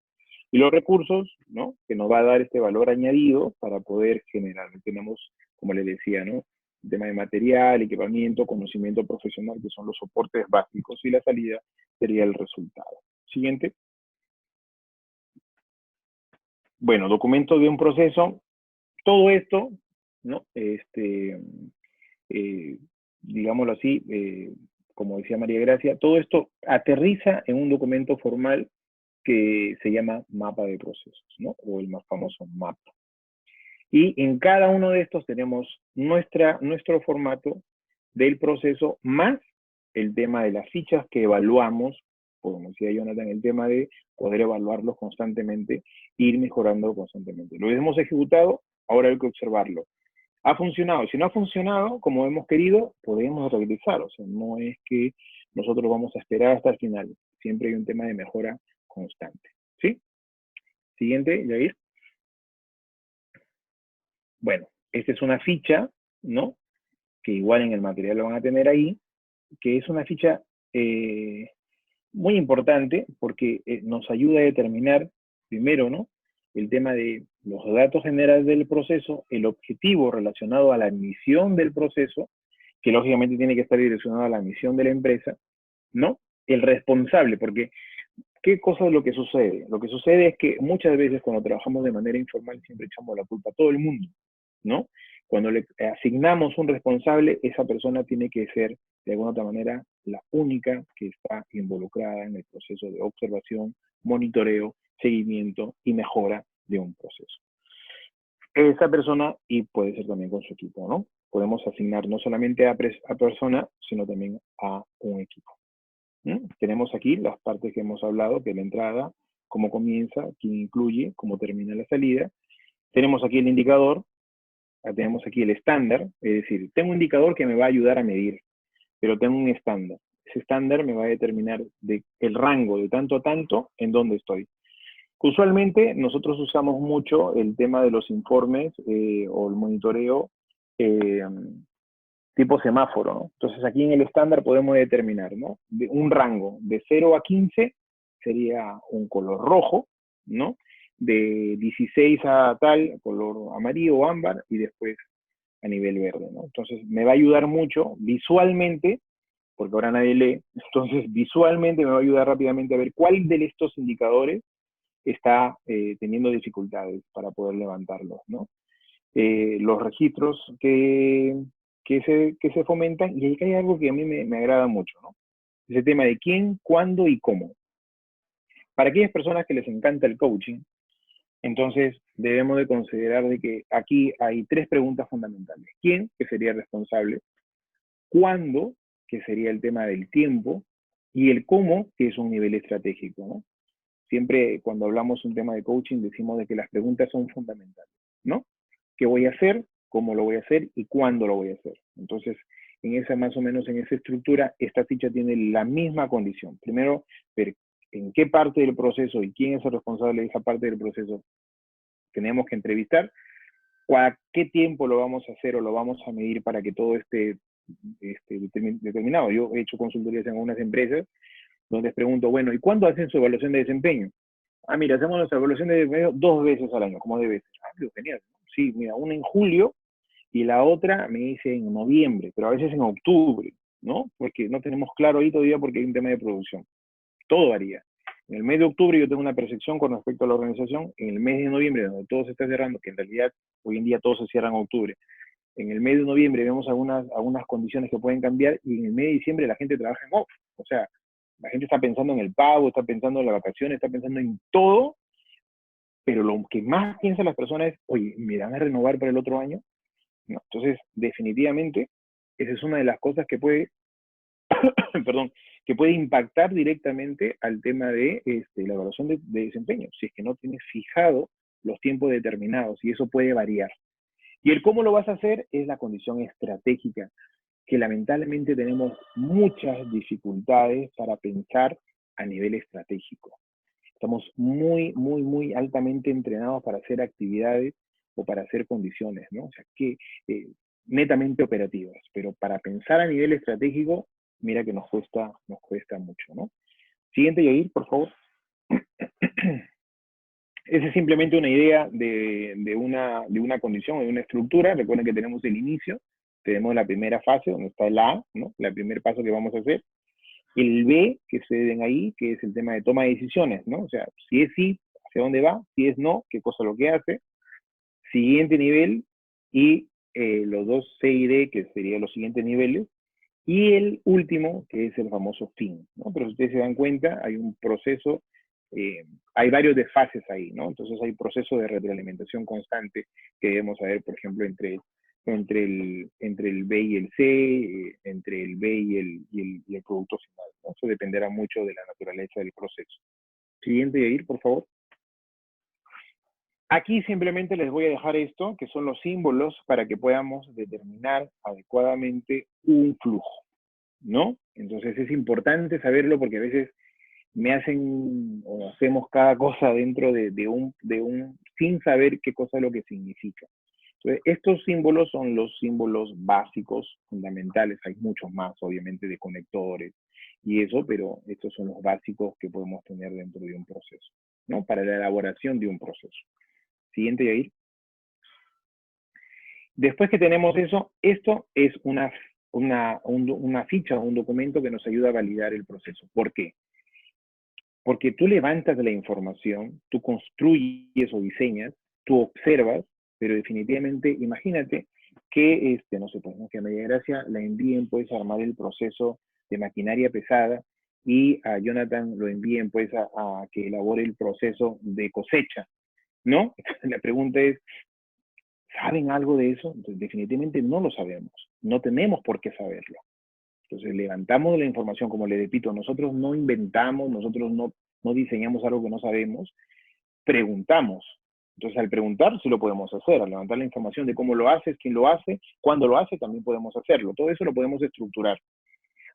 [SPEAKER 1] Y los recursos, ¿no? Que nos va a dar este valor añadido para poder generar. Tenemos, como les decía, ¿no? El tema de material, equipamiento, conocimiento profesional, que son los soportes básicos, y la salida sería el resultado. Siguiente. Bueno, documento de un proceso. Todo esto, ¿no? Digámoslo así, como decía María Gracia, todo esto aterriza en un documento formal que se llama mapa de procesos, ¿no? O el más famoso mapa. Y en cada uno de estos tenemos nuestro formato del proceso más el tema de las fichas que evaluamos, como decía Jonathan, el tema de poder evaluarlos constantemente, ir mejorando constantemente. Lo hemos ejecutado, ahora hay que observarlo. Ha funcionado. Si no ha funcionado como hemos querido, podemos regresar. O sea, no es que nosotros vamos a esperar hasta el final. Siempre hay un tema de mejora constante. ¿Sí? Siguiente, Yair. Bueno, esta es una ficha, ¿no? Que igual en el material lo van a tener ahí, que es una ficha muy importante porque nos ayuda a determinar, primero, ¿no? El tema de los datos generales del proceso, el objetivo relacionado a la misión del proceso, que lógicamente tiene que estar direccionado a la misión de la empresa, ¿no? El responsable, porque ¿qué cosa es lo que sucede? Lo que sucede es que muchas veces cuando trabajamos de manera informal siempre echamos la culpa a todo el mundo, ¿no? Cuando le asignamos un responsable, esa persona tiene que ser, de alguna otra manera, la única que está involucrada en el proceso de observación, monitoreo, seguimiento y mejora de un proceso. Esa persona, y puede ser también con su equipo, ¿no? Podemos asignar no solamente a persona, sino también a un equipo. Tenemos aquí las partes que hemos hablado, que es la entrada, cómo comienza, quién incluye, cómo termina la salida. Tenemos aquí el indicador, tenemos aquí el estándar, es decir, tengo un indicador que me va a ayudar a medir, pero tengo un estándar. Ese estándar me va a determinar el rango de tanto a tanto en dónde estoy. Usualmente nosotros usamos mucho el tema de los informes o el monitoreo tipo semáforo, ¿no? Entonces aquí en el estándar podemos determinar, ¿no? Un rango de 0 a 15 sería un color rojo, ¿no? De 16 a tal, color amarillo o ámbar, y después a nivel verde, ¿no? Entonces me va a ayudar mucho visualmente, porque ahora nadie lee, entonces visualmente me va a ayudar rápidamente a ver cuál de estos indicadores está teniendo dificultades para poder levantarlos, ¿no? Los registros que se fomentan, y ahí hay algo que a mí me agrada mucho, ¿no? Ese tema de quién, cuándo y cómo. Para aquellas personas que les encanta el coaching, entonces debemos de considerar de que aquí hay tres preguntas fundamentales. ¿Quién? Que sería responsable. ¿Cuándo? Que sería el tema del tiempo. Y el cómo, que es un nivel estratégico, ¿no? Siempre cuando hablamos un tema de coaching decimos de que las preguntas son fundamentales, ¿no? ¿Qué voy a hacer? ¿Cómo lo voy a hacer? ¿Y cuándo lo voy a hacer? Entonces, en esa más o menos en esa estructura, esta ficha tiene la misma condición. Primero, ver en qué parte del proceso y quién es el responsable de esa parte del proceso tenemos que entrevistar, a qué tiempo lo vamos a hacer o lo vamos a medir para que todo esté determinado. Yo he hecho consultorías en algunas empresas donde les pregunto, bueno, ¿y cuándo hacen su evaluación de desempeño? Ah, mira, hacemos nuestra evaluación de desempeño 2 veces al año, como debe ser. Ah, pero genial. Sí, mira, una en julio y la otra me dice en noviembre, pero a veces en octubre, ¿no? Porque no tenemos claro ahí todavía porque hay un tema de producción. Todo varía. En el mes de octubre yo tengo una percepción con respecto a la organización. En el mes de noviembre, donde todo se está cerrando, que en realidad hoy en día todo se cierra en octubre, en el mes de noviembre vemos algunas condiciones que pueden cambiar y en el mes de diciembre la gente trabaja en off. O sea, la gente está pensando en el pago, está pensando en las vacaciones, está pensando en todo, pero lo que más piensan las personas es, oye, ¿me van a renovar para el otro año? No. Entonces, definitivamente, esa es una de las cosas que puede, perdón, que puede impactar directamente al tema de la evaluación de desempeño, si es que no tienes fijado los tiempos determinados, y eso puede variar. Y el cómo lo vas a hacer es la condición estratégica, que lamentablemente tenemos muchas dificultades para pensar a nivel estratégico. Estamos muy, muy, muy altamente entrenados para hacer actividades o para hacer condiciones, ¿no? O sea, que netamente operativas, pero para pensar a nivel estratégico, mira que nos cuesta mucho, ¿no? Siguiente, Yair, por favor. Esa es simplemente una idea de una condición, de una estructura. Recuerden que tenemos el inicio, tenemos la primera fase, donde está el A, ¿no? El primer paso que vamos a hacer. El B, que se ven ahí, que es el tema de toma de decisiones, ¿no? O sea, si es sí, hacia dónde va, si es no, qué cosa lo que hace. Siguiente nivel, y los dos C y D, que serían los siguientes niveles. Y el último, que es el famoso fin, ¿no? Pero si ustedes se dan cuenta, hay un proceso, hay varios de fases ahí, ¿no? Entonces hay proceso de retroalimentación constante que debemos saber, por ejemplo, entre el B y el C, entre el B y el producto final, ¿no? Eso dependerá mucho de la naturaleza del proceso. Siguiente, Yair, por favor. Aquí simplemente les voy a dejar esto, que son los símbolos para que podamos determinar adecuadamente un flujo, ¿no? Entonces es importante saberlo porque a veces me hacen o hacemos cada cosa dentro de un sin saber qué cosa es lo que significa. Entonces, estos símbolos son los símbolos básicos, fundamentales. Hay muchos más, obviamente, de conectores y eso, pero estos son los básicos que podemos tener dentro de un proceso, ¿no? Para la elaboración de un proceso. Siguiente, Yair. Después que tenemos eso, esto es una ficha o un documento que nos ayuda a validar el proceso. ¿Por qué? Porque tú levantas la información, tú construyes o diseñas, tú observas, pero definitivamente, imagínate que, no sé, pues, ¿no? Que a Media Gracia la envíen, pues, a armar el proceso de maquinaria pesada y a Jonathan lo envíen, pues, a que elabore el proceso de cosecha, ¿no? La pregunta es, ¿saben algo de eso? Entonces, definitivamente no lo sabemos, no tenemos por qué saberlo. Entonces, levantamos la información, como le repito, nosotros no inventamos, nosotros no diseñamos algo que no sabemos, preguntamos. Entonces, al preguntar, sí lo podemos hacer, al levantar la información de cómo lo haces, quién lo hace, cuándo lo hace, también podemos hacerlo. Todo eso lo podemos estructurar.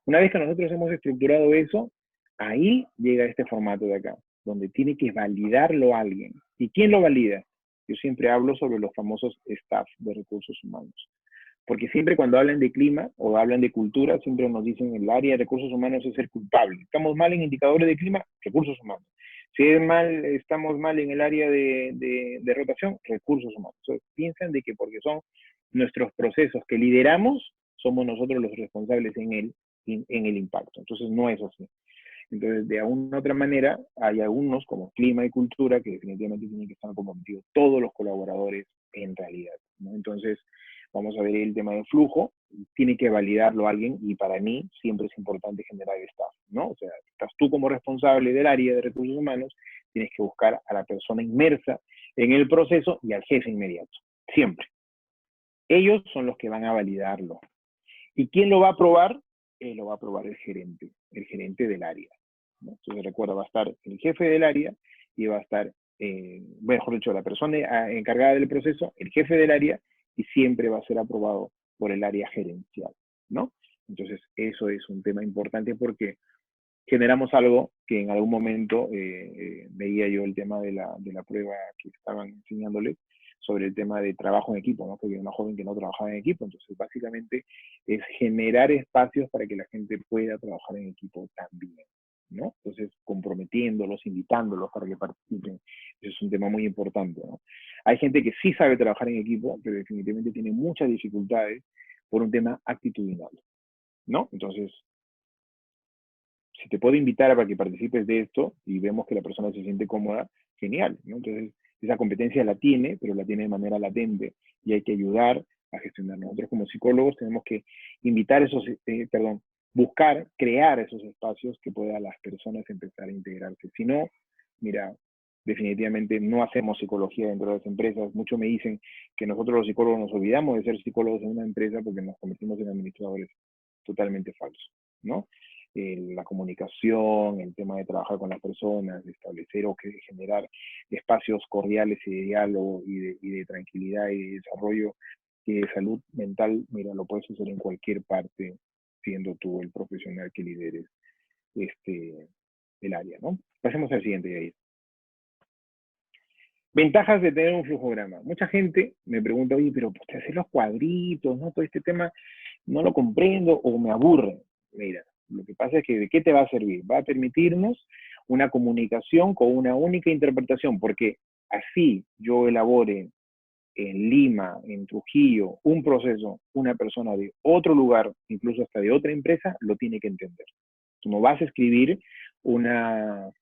[SPEAKER 1] Una vez que nosotros hemos estructurado eso, ahí llega este formato de acá, donde tiene que validarlo alguien. ¿Y quién lo valida? Yo siempre hablo sobre los famosos staff de recursos humanos. Porque siempre cuando hablan de clima o hablan de cultura, siempre nos dicen el área de recursos humanos es el culpable. Estamos mal en indicadores de clima, recursos humanos. Si estamos mal en el área de rotación, recursos humanos. Entonces, piensan de que porque son nuestros procesos que lideramos, somos nosotros los responsables en el impacto. Entonces, no es así. Entonces, de alguna otra manera, hay algunos, como clima y cultura, que definitivamente tienen que estar comprometidos todos los colaboradores en realidad, ¿no? Entonces, vamos a ver el tema de flujo, tiene que validarlo alguien, y para mí siempre es importante generar staff, ¿no? O sea, estás tú como responsable del área de recursos humanos, tienes que buscar a la persona inmersa en el proceso y al jefe inmediato, siempre. Ellos son los que van a validarlo. ¿Y quién lo va a aprobar? Lo va a aprobar el gerente del área, ¿no? Entonces, recuerda, va a estar el jefe del área y va a estar, mejor dicho, la persona encargada del proceso, el jefe del área, y siempre va a ser aprobado por el área gerencial, ¿no? Entonces, eso es un tema importante porque generamos algo que en algún momento veía yo el tema de la prueba que estaban enseñándole sobre el tema de trabajo en equipo, ¿no? Que había una joven que no trabajaba en equipo. Entonces, básicamente, es generar espacios para que la gente pueda trabajar en equipo también, ¿no? Entonces, comprometiéndolos, invitándolos para que participen. Eso es un tema muy importante, ¿no? Hay gente que sí sabe trabajar en equipo, pero definitivamente tiene muchas dificultades por un tema actitudinal, ¿no? Entonces, si te puedo invitar para que participes de esto y vemos que la persona se siente cómoda, genial, ¿no? Entonces, esa competencia la tiene, pero la tiene de manera latente y hay que ayudar a gestionar. Nosotros como psicólogos tenemos que invitar buscar, crear esos espacios que puedan las personas empezar a integrarse. Si no, mira, definitivamente no hacemos psicología dentro de las empresas. Muchos me dicen que nosotros los psicólogos nos olvidamos de ser psicólogos en una empresa porque nos convertimos en administradores. Totalmente falso, ¿no? La comunicación, el tema de trabajar con las personas, de establecer o generar espacios cordiales y de diálogo y de tranquilidad y de desarrollo y de salud mental, mira, lo puedes hacer en cualquier parte, siendo tú el profesional que lideres el área, ¿no? Pasemos al siguiente, Yair. Ventajas de tener un flujograma. Mucha gente me pregunta, oye, pero pues, hacer los cuadritos, ¿no? Todo este tema no lo comprendo o me aburre. Mira, lo que pasa es que ¿de qué te va a servir? Va a permitirnos una comunicación con una única interpretación, porque así yo elabore en Lima, en Trujillo, un proceso, una persona de otro lugar, incluso hasta de otra empresa, lo tiene que entender. Tú no vas a escribir un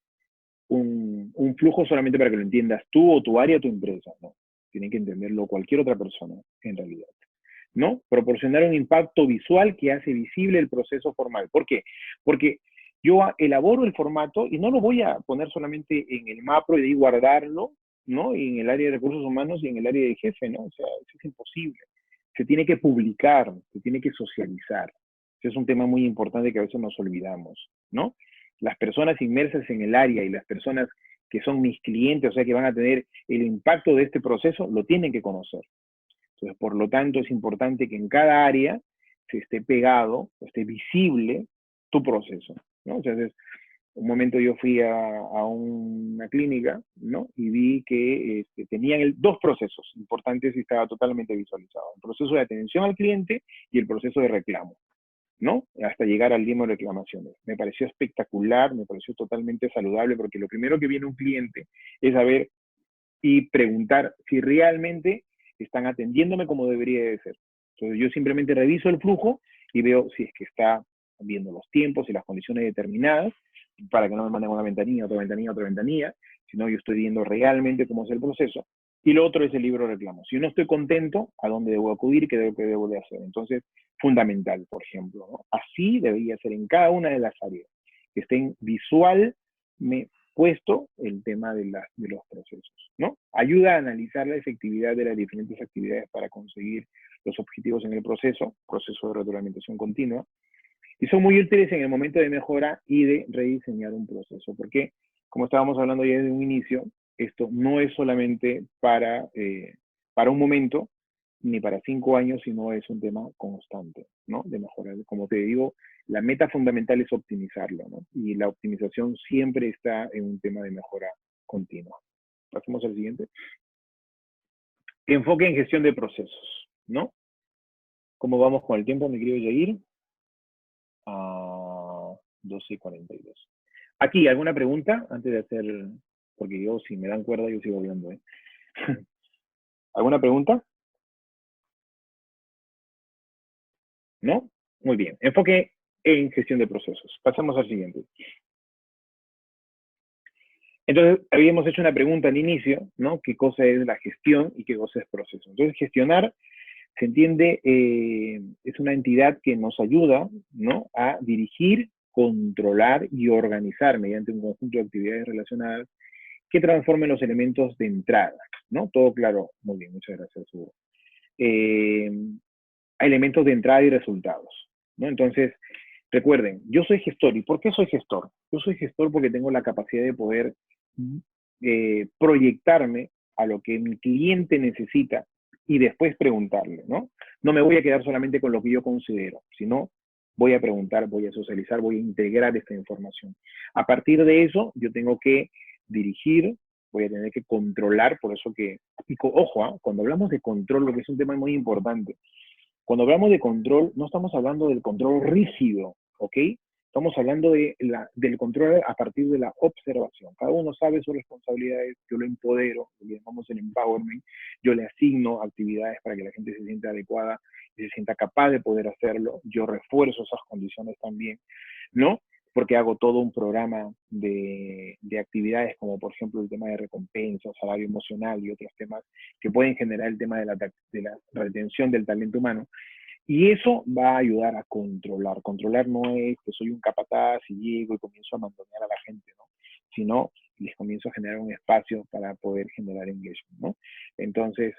[SPEAKER 1] flujo solamente para que lo entiendas tú o tu área o tu empresa, no. Tiene que entenderlo cualquier otra persona, en realidad, ¿no? Proporcionar un impacto visual que hace visible el proceso formal. ¿Por qué? Porque yo elaboro el formato y no lo voy a poner solamente en el Mapro y de ahí guardarlo, ¿no? Y en el área de recursos humanos y en el área de jefe, ¿no? O sea, eso es imposible. Se tiene que publicar, se tiene que socializar. Ese es un tema muy importante que a veces nos olvidamos, ¿no? Las personas inmersas en el área y las personas que son mis clientes, o sea, que van a tener el impacto de este proceso, lo tienen que conocer. Entonces, por lo tanto, es importante que en cada área se esté pegado, esté visible tu proceso, ¿no? Entonces, un momento yo fui a una clínica, ¿no? Y vi que tenían dos procesos importantes y estaba totalmente visualizado. El proceso de atención al cliente y el proceso de reclamo, ¿no? Hasta llegar al limo de reclamaciones. Me pareció espectacular, me pareció totalmente saludable, porque lo primero que viene un cliente es saber y preguntar si realmente están atendiéndome como debería de ser. Entonces yo simplemente reviso el flujo y veo si es que está viendo los tiempos y las condiciones determinadas, para que no me manden una ventanilla, otra ventanilla, otra ventanilla, sino yo estoy viendo realmente cómo es el proceso. Y lo otro es el libro de reclamos. Si yo no estoy contento, ¿a dónde debo acudir? ¿Qué debo de hacer? Entonces, fundamental, por ejemplo, ¿no? Así debería ser en cada una de las áreas, que estén visual puesto el tema de los procesos, ¿no? Ayuda a analizar la efectividad de las diferentes actividades para conseguir los objetivos en el proceso de retroalimentación continua, y son muy útiles en el momento de mejora y de rediseñar un proceso, porque, como estábamos hablando ya desde un inicio, esto no es solamente para un momento, ni para 5 años, sino es un tema constante, ¿no? De mejorar. Como te digo, la meta fundamental es optimizarlo, ¿no? Y la optimización siempre está en un tema de mejora continua. Pasemos al siguiente. Enfoque en gestión de procesos, ¿no? ¿Cómo vamos con el tiempo, mi querido Yair? 12:42. Aquí, ¿alguna pregunta antes de hacer? Porque yo, si me dan cuerda, yo sigo hablando, ¿eh? ¿Alguna pregunta? ¿No? Muy bien. Enfoque en gestión de procesos. Pasamos al siguiente. Entonces, habíamos hecho una pregunta al inicio, ¿no? ¿Qué cosa es la gestión y qué cosa es proceso? Entonces, gestionar, se entiende, es una entidad que nos ayuda, ¿no? A dirigir, controlar y organizar mediante un conjunto de actividades relacionadas que transformen los elementos de entrada, ¿no? Todo claro. Muy bien, muchas gracias, Hugo. Elementos de entrada y resultados, ¿no? Entonces, recuerden, yo soy gestor. ¿Y por qué soy gestor? Yo soy gestor porque tengo la capacidad de poder proyectarme a lo que mi cliente necesita y después preguntarle, ¿no? No me voy a quedar solamente con lo que yo considero, sino voy a preguntar, voy a socializar, voy a integrar esta información. A partir de eso, yo tengo que dirigir, voy a tener que controlar, por eso que, y ojo, cuando hablamos de control, lo que es un tema muy importante, cuando hablamos de control, no estamos hablando del control rígido, ¿ok? Estamos hablando del control a partir de la observación. Cada uno sabe sus responsabilidades, yo lo empodero, le llamamos el empowerment, yo le asigno actividades para que la gente se sienta adecuada y se sienta capaz de poder hacerlo, yo refuerzo esas condiciones también, ¿no? Porque hago todo un programa de actividades como por ejemplo el tema de recompensa, salario emocional y otros temas que pueden generar el tema de la retención del talento humano. Y eso va a ayudar a controlar. Controlar no es que soy un capataz y llego y comienzo a mandonear a la gente, ¿no? Sino les comienzo a generar un espacio para poder generar engagement, ¿no? Entonces,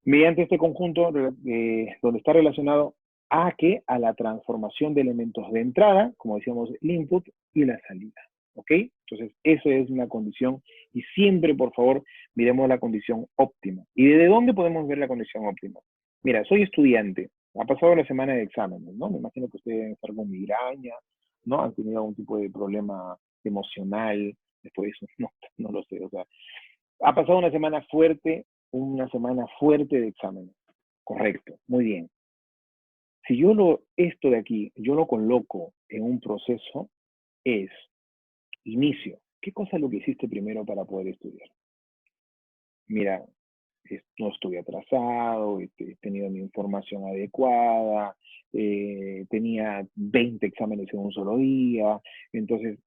[SPEAKER 1] mediante este conjunto donde está relacionado a la transformación de elementos de entrada, como decíamos, el input y la salida, ¿ok? Entonces, eso es una condición y siempre, por favor, miremos la condición óptima. ¿Y desde dónde podemos ver la condición óptima? Mira, soy estudiante, ha pasado la semana de exámenes, ¿no? Me imagino que ustedes deben estar con migraña, ¿no? Han tenido algún tipo de problema emocional, después de eso, no lo sé, o sea, ha pasado una semana fuerte de exámenes. Correcto, muy bien. Si yo esto de aquí, yo lo coloco en un proceso, es inicio. ¿Qué cosa es lo que hiciste primero para poder estudiar? Mira, no estuve atrasado, he tenido mi información adecuada, tenía 20 exámenes en un solo día. Entonces,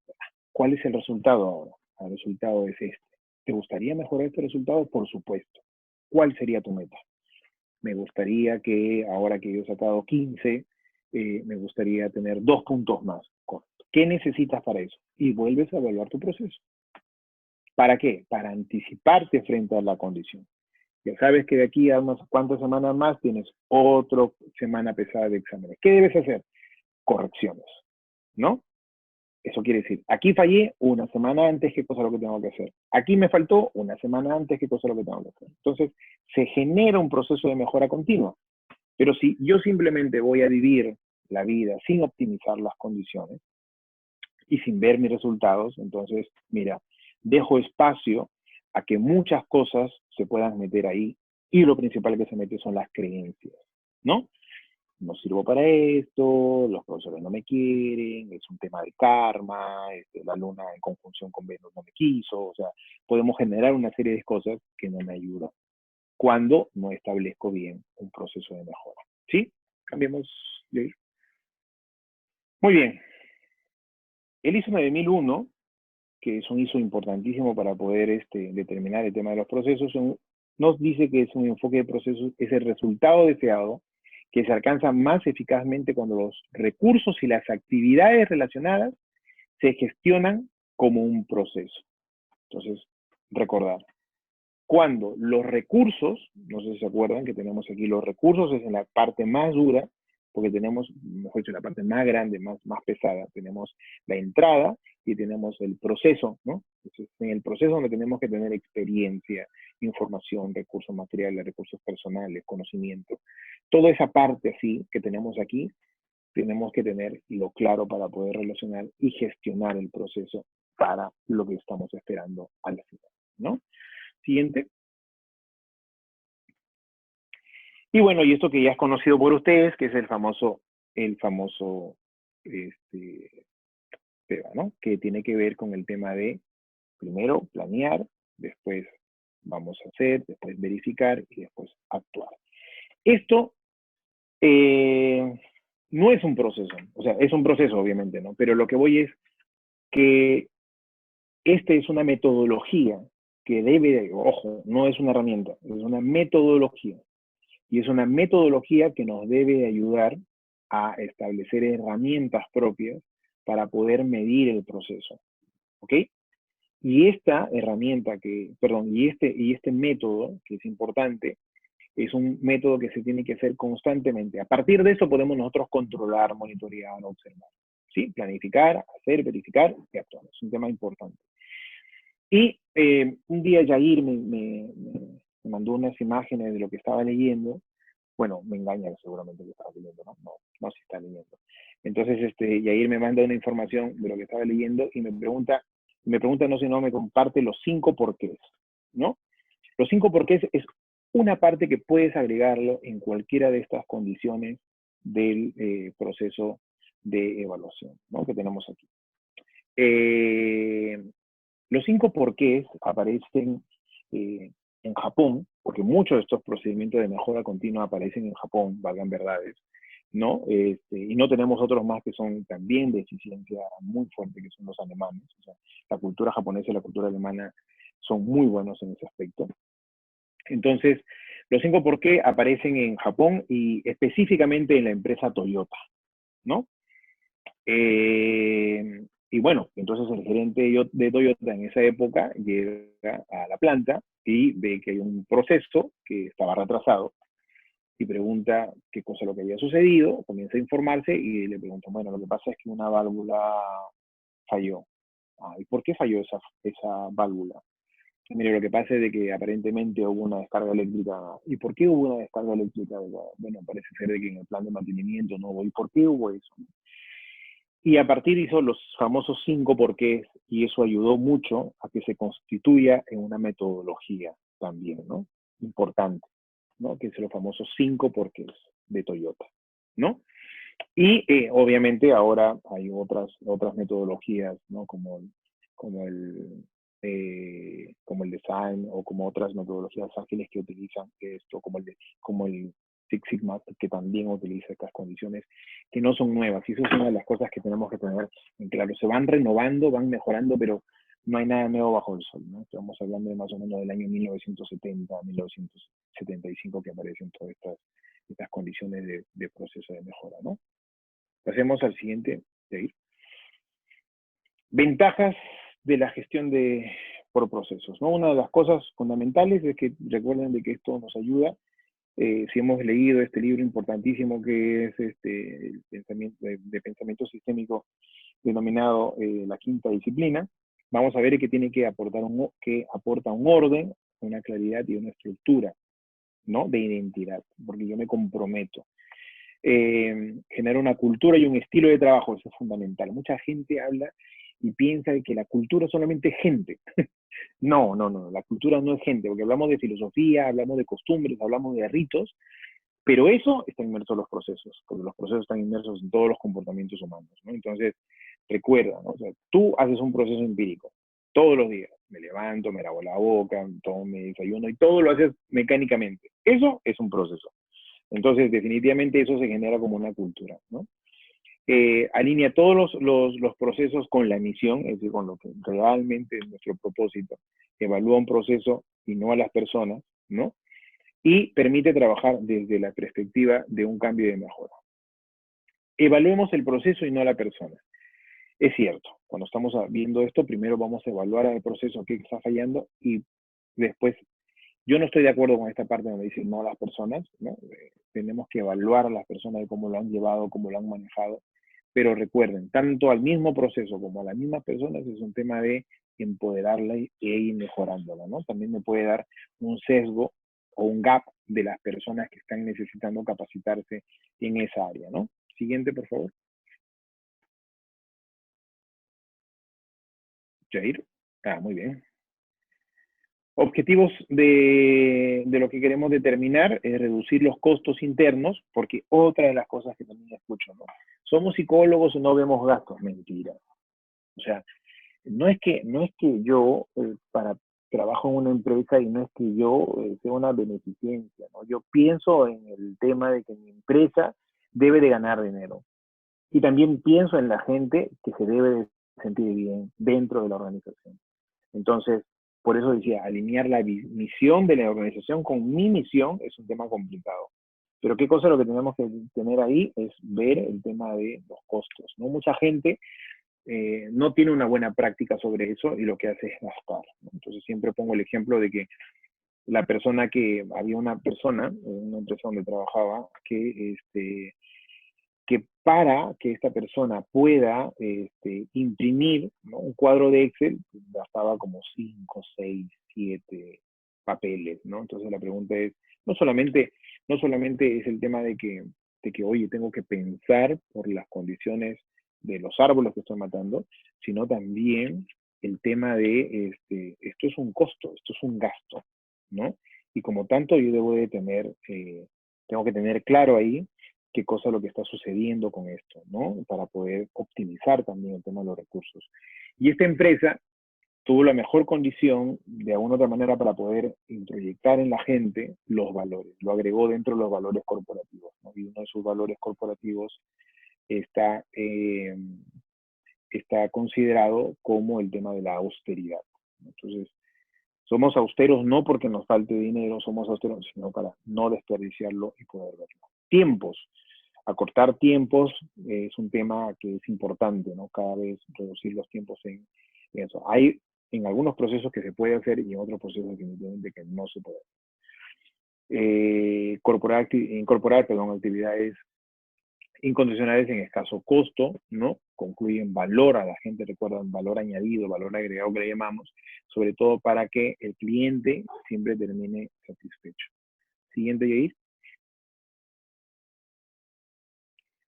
[SPEAKER 1] ¿cuál es el resultado ahora? El resultado es este. ¿Te gustaría mejorar este resultado? Por supuesto. ¿Cuál sería tu meta? Me gustaría que, ahora que yo he sacado 15, me gustaría tener 2 puntos más. Correcto. ¿Qué necesitas para eso? Y vuelves a evaluar tu proceso. ¿Para qué? Para anticiparte frente a la condición. Ya sabes que de aquí a unas cuantas semanas más tienes otra semana pesada de exámenes. ¿Qué debes hacer? Correcciones, ¿no? Eso quiere decir, aquí fallé una semana antes, ¿qué cosa es lo que tengo que hacer? Aquí me faltó una semana antes, ¿qué cosa es lo que tengo que hacer? Entonces, se genera un proceso de mejora continua. Pero si yo simplemente voy a vivir la vida sin optimizar las condiciones y sin ver mis resultados, entonces, mira, dejo espacio a que muchas cosas se puedan meter ahí, y lo principal que se mete son las creencias, ¿no? No sirvo para esto, los profesores no me quieren, es un tema de karma, la luna en conjunción con Venus no me quiso, o sea, podemos generar una serie de cosas que no me ayudan cuando no establezco bien un proceso de mejora. ¿Sí? Cambiemos de ir. Muy bien. El ISO 9001, que es un ISO importantísimo para poder determinar el tema de los procesos, nos dice que es un enfoque de procesos, es el resultado deseado que se alcanza más eficazmente cuando los recursos y las actividades relacionadas se gestionan como un proceso. Entonces, recordar, cuando los recursos, no sé si se acuerdan que tenemos aquí los recursos, es en la parte más dura, porque tenemos, mejor dicho, la parte más grande, más pesada, tenemos la entrada y tenemos el proceso, ¿no? Entonces, en el proceso donde tenemos que tener experiencia, información, recursos materiales, recursos personales, conocimiento. Toda esa parte así que tenemos aquí, tenemos que tener lo claro para poder relacionar y gestionar el proceso para lo que estamos esperando al final, ¿no? Siguiente. Y bueno, y esto que ya es conocido por ustedes, que es el famoso tema, ¿no? Que tiene que ver con el tema de, primero, planear, después vamos a hacer, después verificar y después actuar. Esto no es un proceso, o sea, es un proceso obviamente, ¿no? Pero lo que voy es que es una metodología que debe, ojo, no es una herramienta, es una metodología. Y es una metodología que nos debe ayudar a establecer herramientas propias para poder medir el proceso, ¿ok? Y esta herramienta y este método, que es importante, es un método que se tiene que hacer constantemente. A partir de eso podemos nosotros controlar, monitorear, observar, ¿sí? Planificar, hacer, verificar y actuar. Es un tema importante. Y un día Yair me mandó unas imágenes de lo que estaba leyendo. Bueno, me engaña seguramente que estaba leyendo, ¿no? No se está leyendo. Entonces, Yair me manda una información de lo que estaba leyendo y me pregunta, no sé, no me comparte los 5 porqués, ¿no? Los 5 porqués es una parte que puedes agregarlo en cualquiera de estas condiciones del proceso de evaluación, ¿no? Que tenemos aquí. Los 5 porqués aparecen en Japón, porque muchos de estos procedimientos de mejora continua aparecen en Japón, valgan verdades, ¿no? Y no tenemos otros más que son también de eficiencia muy fuerte, que son los alemanes. O sea, la cultura japonesa y la cultura alemana son muy buenos en ese aspecto. Entonces, los 5 por qué aparecen en Japón y específicamente en la empresa Toyota, ¿no? Y bueno, entonces el gerente de Toyota en esa época llega a la planta y ve que hay un proceso que estaba retrasado y pregunta qué cosa es lo que había sucedido, comienza a informarse y le pregunta, bueno, lo que pasa es que una válvula falló. ¿Y por qué falló esa válvula? Mire, lo que pasa es de que aparentemente hubo una descarga eléctrica. ¿Y por qué hubo una descarga eléctrica? Bueno, parece ser de que en el plan de mantenimiento no hubo. ¿Y por qué hubo eso? Y a partir hizo los famosos 5 porqués, y eso ayudó mucho a que se constituya en una metodología también, ¿no? Importante, ¿no? Que es los famosos 5 porqués de Toyota, ¿no? Y obviamente ahora hay otras metodologías, ¿no? Como el design o como otras metodologías ágiles que utilizan esto, como el Six Sigma, que también utiliza estas condiciones, que no son nuevas. Y eso es una de las cosas que tenemos que tener en claro. Se van renovando, van mejorando, pero no hay nada nuevo bajo el sol, ¿no? Estamos hablando de más o menos del año 1970, 1975 que aparecen todas estas condiciones de proceso de mejora, ¿no? Pasemos al siguiente, Jair. Ventajas de la gestión por procesos, ¿no? Una de las cosas fundamentales es que recuerden de que esto nos ayuda. Si hemos leído este libro importantísimo que es el pensamiento sistémico, denominado la quinta disciplina, vamos a ver que tiene que que aporta un orden, una claridad y una estructura, ¿no? De identidad, porque yo me comprometo. Genera una cultura y un estilo de trabajo, eso es fundamental. Mucha gente habla y piensa de que la cultura solamente es gente. No, no, no, la cultura no es gente, porque hablamos de filosofía, hablamos de costumbres, hablamos de ritos, pero eso está inmerso en los procesos, porque los procesos están inmersos en todos los comportamientos humanos, ¿no? Entonces, recuerda, ¿no? O sea, tú haces un proceso empírico todos los días. Me levanto, me lavo la boca, tomo mi desayuno y todo lo haces mecánicamente. Eso es un proceso. Entonces, definitivamente eso se genera como una cultura, ¿no? Alinea todos los procesos con la misión, es decir, con lo que realmente es nuestro propósito. Evalúa un proceso y no a las personas, ¿no? Y permite trabajar desde la perspectiva de un cambio y de mejora. Evaluemos el proceso y no a la persona. Es cierto, cuando estamos viendo esto, primero vamos a evaluar el proceso que está fallando y después, yo no estoy de acuerdo con esta parte donde dice no a las personas, ¿no? Tenemos que evaluar a las personas de cómo lo han llevado, cómo lo han manejado, pero recuerden, tanto al mismo proceso como a las mismas personas es un tema de empoderarla e ir mejorándola, ¿no? También me puede dar un sesgo o un gap de las personas que están necesitando capacitarse en esa área, ¿no? Siguiente, por favor. Jair. Muy bien. Objetivos de lo que queremos determinar es reducir los costos internos, porque otra de las cosas que también escucho, ¿no? Somos psicólogos y no vemos gastos. Mentira. O sea, no es que yo trabajo en una empresa y no es que yo sea una beneficencia, ¿no? Yo pienso en el tema de que mi empresa debe de ganar dinero. Y también pienso en la gente que se debe de sentir bien dentro de la organización. Entonces, por eso decía, alinear la misión de la organización con mi misión es un tema complicado. Pero qué cosa lo que tenemos que tener ahí es ver el tema de los costos, ¿no? Mucha gente no tiene una buena práctica sobre eso y lo que hace es gastar, ¿no? Entonces siempre pongo el ejemplo de que había una persona en una empresa donde trabajaba que para que esta persona pueda imprimir, ¿no? Un cuadro de Excel, gastaba como 5, 6, 7 papeles, ¿no? Entonces la pregunta es, no solamente es el tema de que, oye, tengo que pensar por las condiciones de los árboles que estoy matando, sino también el tema de, esto es un costo, esto es un gasto, ¿no? Y como tanto yo tengo que tener claro ahí qué cosa es lo que está sucediendo con esto, ¿no? Para poder optimizar también el tema de los recursos. Y esta empresa tuvo la mejor condición, de alguna otra manera, para poder introyectar en la gente los valores. Lo agregó dentro de los valores corporativos, ¿no? Y uno de sus valores corporativos está considerado como el tema de la austeridad. Entonces, somos austeros no porque nos falte dinero, somos austeros, sino para no desperdiciarlo y poder verlo. Tiempos. Acortar tiempos es un tema que es importante, ¿no? Cada vez reducir los tiempos en eso. Hay en algunos procesos que se puede hacer y en otros procesos definitivamente que no se puede hacer. Incorporar actividades incondicionales en escaso costo, ¿no? Concluyen valor a la gente, recuerdan valor añadido, valor agregado que le llamamos, sobre todo para que el cliente siempre termine satisfecho. Siguiente, Yair.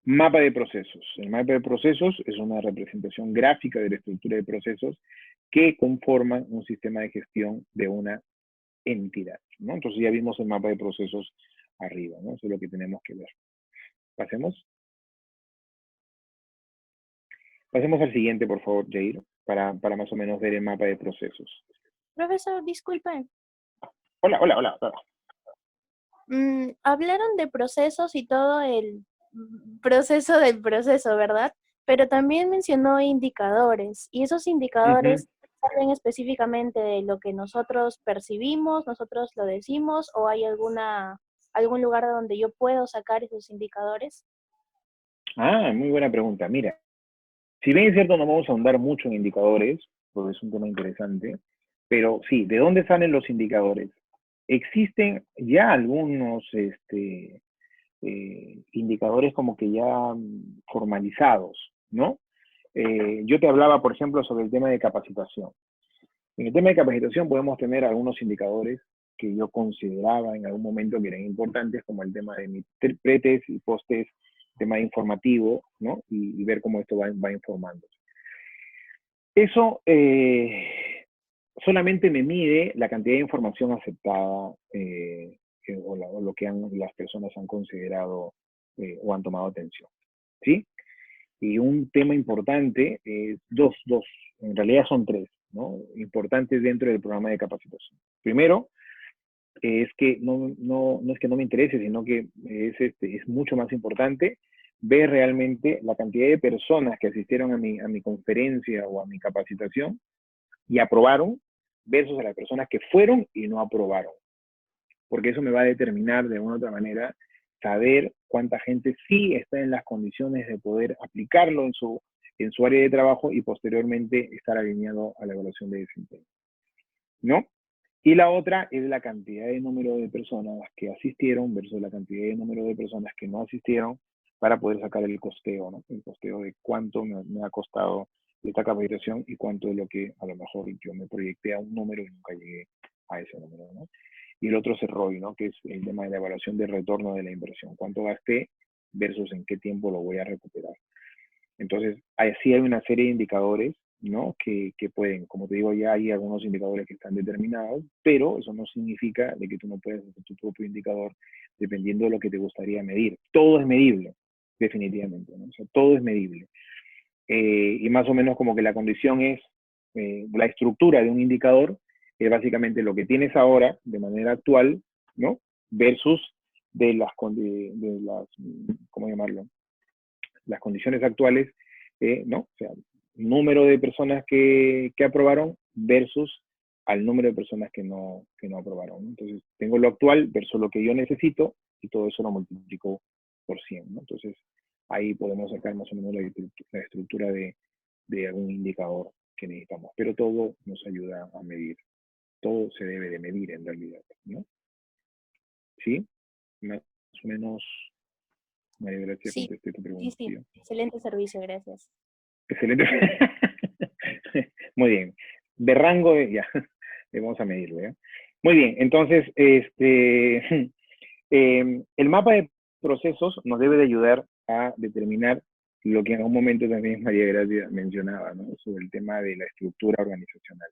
[SPEAKER 1] Mapa de procesos. El mapa de procesos es una representación gráfica de la estructura de procesos que conforman un sistema de gestión de una entidad, ¿no? Entonces ya vimos el mapa de procesos arriba, ¿no? Eso es lo que tenemos que ver. Pasemos. Pasemos al siguiente, por favor, Jair, para más o menos ver el mapa de procesos.
[SPEAKER 2] Profesor, disculpe.
[SPEAKER 1] Hola.
[SPEAKER 2] Hablaron de procesos y todo el proceso del proceso, ¿verdad? Pero también mencionó indicadores, y esos indicadores salen específicamente de lo que nosotros percibimos, nosotros lo decimos, o hay algún lugar donde yo puedo sacar esos indicadores.
[SPEAKER 1] Muy buena pregunta. Mira, si bien es cierto, no vamos a ahondar mucho en indicadores, porque es un tema interesante, pero sí, ¿de dónde salen los indicadores? Existen ya algunos indicadores como que ya formalizados, ¿no? Yo te hablaba, por ejemplo, sobre el tema de capacitación. En el tema de capacitación podemos tener algunos indicadores que yo consideraba en algún momento que eran importantes, como el tema de mi pre-test y post-test, tema informativo, ¿no? Y ver cómo esto va informando. Eso solamente me mide la cantidad de información aceptada o lo que las personas han considerado o han tomado atención, ¿sí? Y un tema importante, en realidad son tres, ¿no? Importantes dentro del programa de capacitación. Primero, es que no es que no me interese, sino que es mucho más importante ver realmente la cantidad de personas que asistieron a mi conferencia o a mi capacitación y aprobaron versus a las personas que fueron y no aprobaron. Porque eso me va a determinar de una u otra manera saber cuánta gente sí está en las condiciones de poder aplicarlo en su área de trabajo y posteriormente estar alineado a la evaluación de desempeño, ¿no? Y la otra es la cantidad de número de personas que asistieron versus la cantidad de número de personas que no asistieron para poder sacar el costeo, ¿no? El costeo de cuánto me ha costado esta capacitación y cuánto es lo que a lo mejor yo me proyecté a un número y nunca llegué a ese número, ¿no? Y el otro es el ROI, ¿no? Que es el tema de la evaluación de retorno de la inversión. ¿Cuánto gasté versus en qué tiempo lo voy a recuperar? Entonces, sí hay una serie de indicadores, ¿no? Que pueden, como te digo, ya hay algunos indicadores que están determinados, pero eso no significa de que tú no puedes hacer tu propio indicador dependiendo de lo que te gustaría medir. Todo es medible, definitivamente, ¿no? O sea, todo es medible. Y más o menos como que la condición es, la estructura de un indicador es básicamente lo que tienes ahora de manera actual, ¿no? Versus de las ¿cómo llamarlo? Las condiciones actuales, ¿no? O sea, número de personas que aprobaron versus al número de personas que no aprobaron, ¿no? Entonces, tengo lo actual versus lo que yo necesito y todo eso lo multiplico por 100, ¿no? Entonces, ahí podemos sacar más o menos la estructura de algún indicador que necesitamos. Pero todo nos ayuda a medir. Todo se debe de medir en realidad, ¿no? ¿Sí? Más o menos, María Gracia,
[SPEAKER 2] Sí,
[SPEAKER 1] contesté tu pregunta.
[SPEAKER 2] sí, excelente servicio, gracias.
[SPEAKER 1] Excelente. Muy bien. De rango, ya, vamos a medirlo, ¿ya? Muy bien, entonces, el mapa de procesos nos debe de ayudar a determinar lo que en algún momento también María Gracia mencionaba, ¿no? Sobre el tema de la estructura organizacional.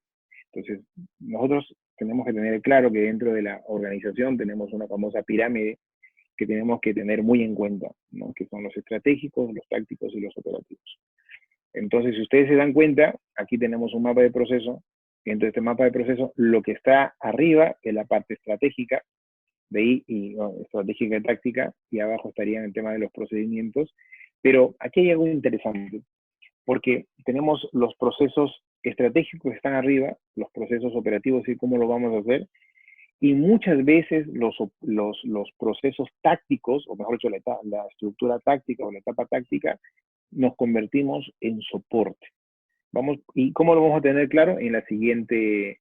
[SPEAKER 1] Entonces, nosotros tenemos que tener claro que dentro de la organización tenemos una famosa pirámide que tenemos que tener muy en cuenta, ¿no? Que son los estratégicos, los tácticos y los operativos. Entonces, si ustedes se dan cuenta, aquí tenemos un mapa de proceso, y dentro de este mapa de proceso, lo que está arriba es la parte estratégica, de ahí, estratégica y táctica, y abajo estarían el tema de los procedimientos, pero aquí hay algo interesante, porque tenemos los procesos estratégicos que están arriba, los procesos operativos y cómo lo vamos a hacer, y muchas veces los procesos tácticos, o mejor dicho, la estructura táctica o la etapa táctica, nos convertimos en soporte. ¿Y cómo lo vamos a tener claro? En la siguiente,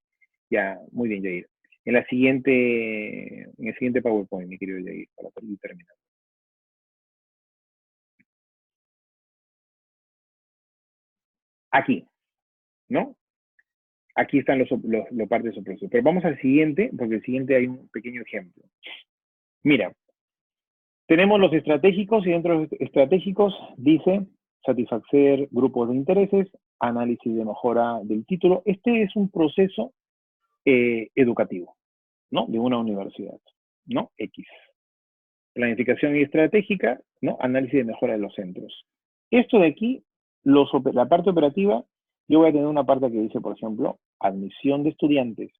[SPEAKER 1] ya, muy bien, Jair. En el siguiente PowerPoint, mi querido Jair, para terminar. Aquí, ¿no? Aquí están los partes de proceso. Pero vamos al siguiente, porque el siguiente hay un pequeño ejemplo. Mira, tenemos los estratégicos y dentro de los estratégicos dice satisfacer grupos de intereses, análisis de mejora del título. Este es un proceso educativo, ¿no? De una universidad, ¿no? X. Planificación y estratégica, ¿no? Análisis de mejora de los centros. Esto de aquí, la parte operativa, yo voy a tener una parte que dice, por ejemplo, admisión de estudiantes,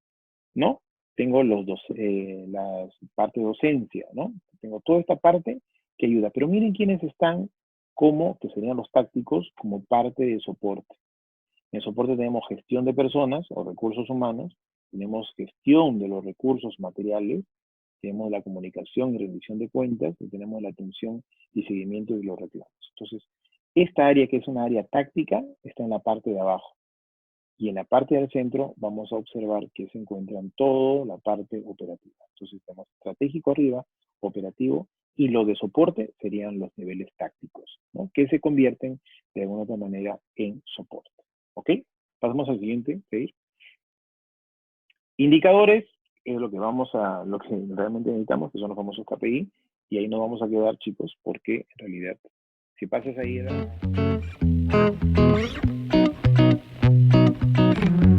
[SPEAKER 1] ¿no? Tengo la parte de docencia, ¿no? Tengo toda esta parte que ayuda. Pero miren quiénes están que serían los tácticos, como parte de soporte. En soporte tenemos gestión de personas o recursos humanos, tenemos gestión de los recursos materiales, tenemos la comunicación y rendición de cuentas, y tenemos la atención y seguimiento de los reclamos. Entonces, esta área que es una área táctica está en la parte de abajo. Y en la parte del centro vamos a observar que se encuentran toda la parte operativa. Entonces tenemos estratégico arriba, operativo, Y lo de soporte serían los niveles tácticos, ¿no? Que se convierten de alguna otra manera en soporte. ¿Ok? Pasamos al siguiente, Pedir. Indicadores es lo que realmente necesitamos, que son los famosos KPI, y ahí nos vamos a quedar, chicos, porque en realidad, si pasas ahí...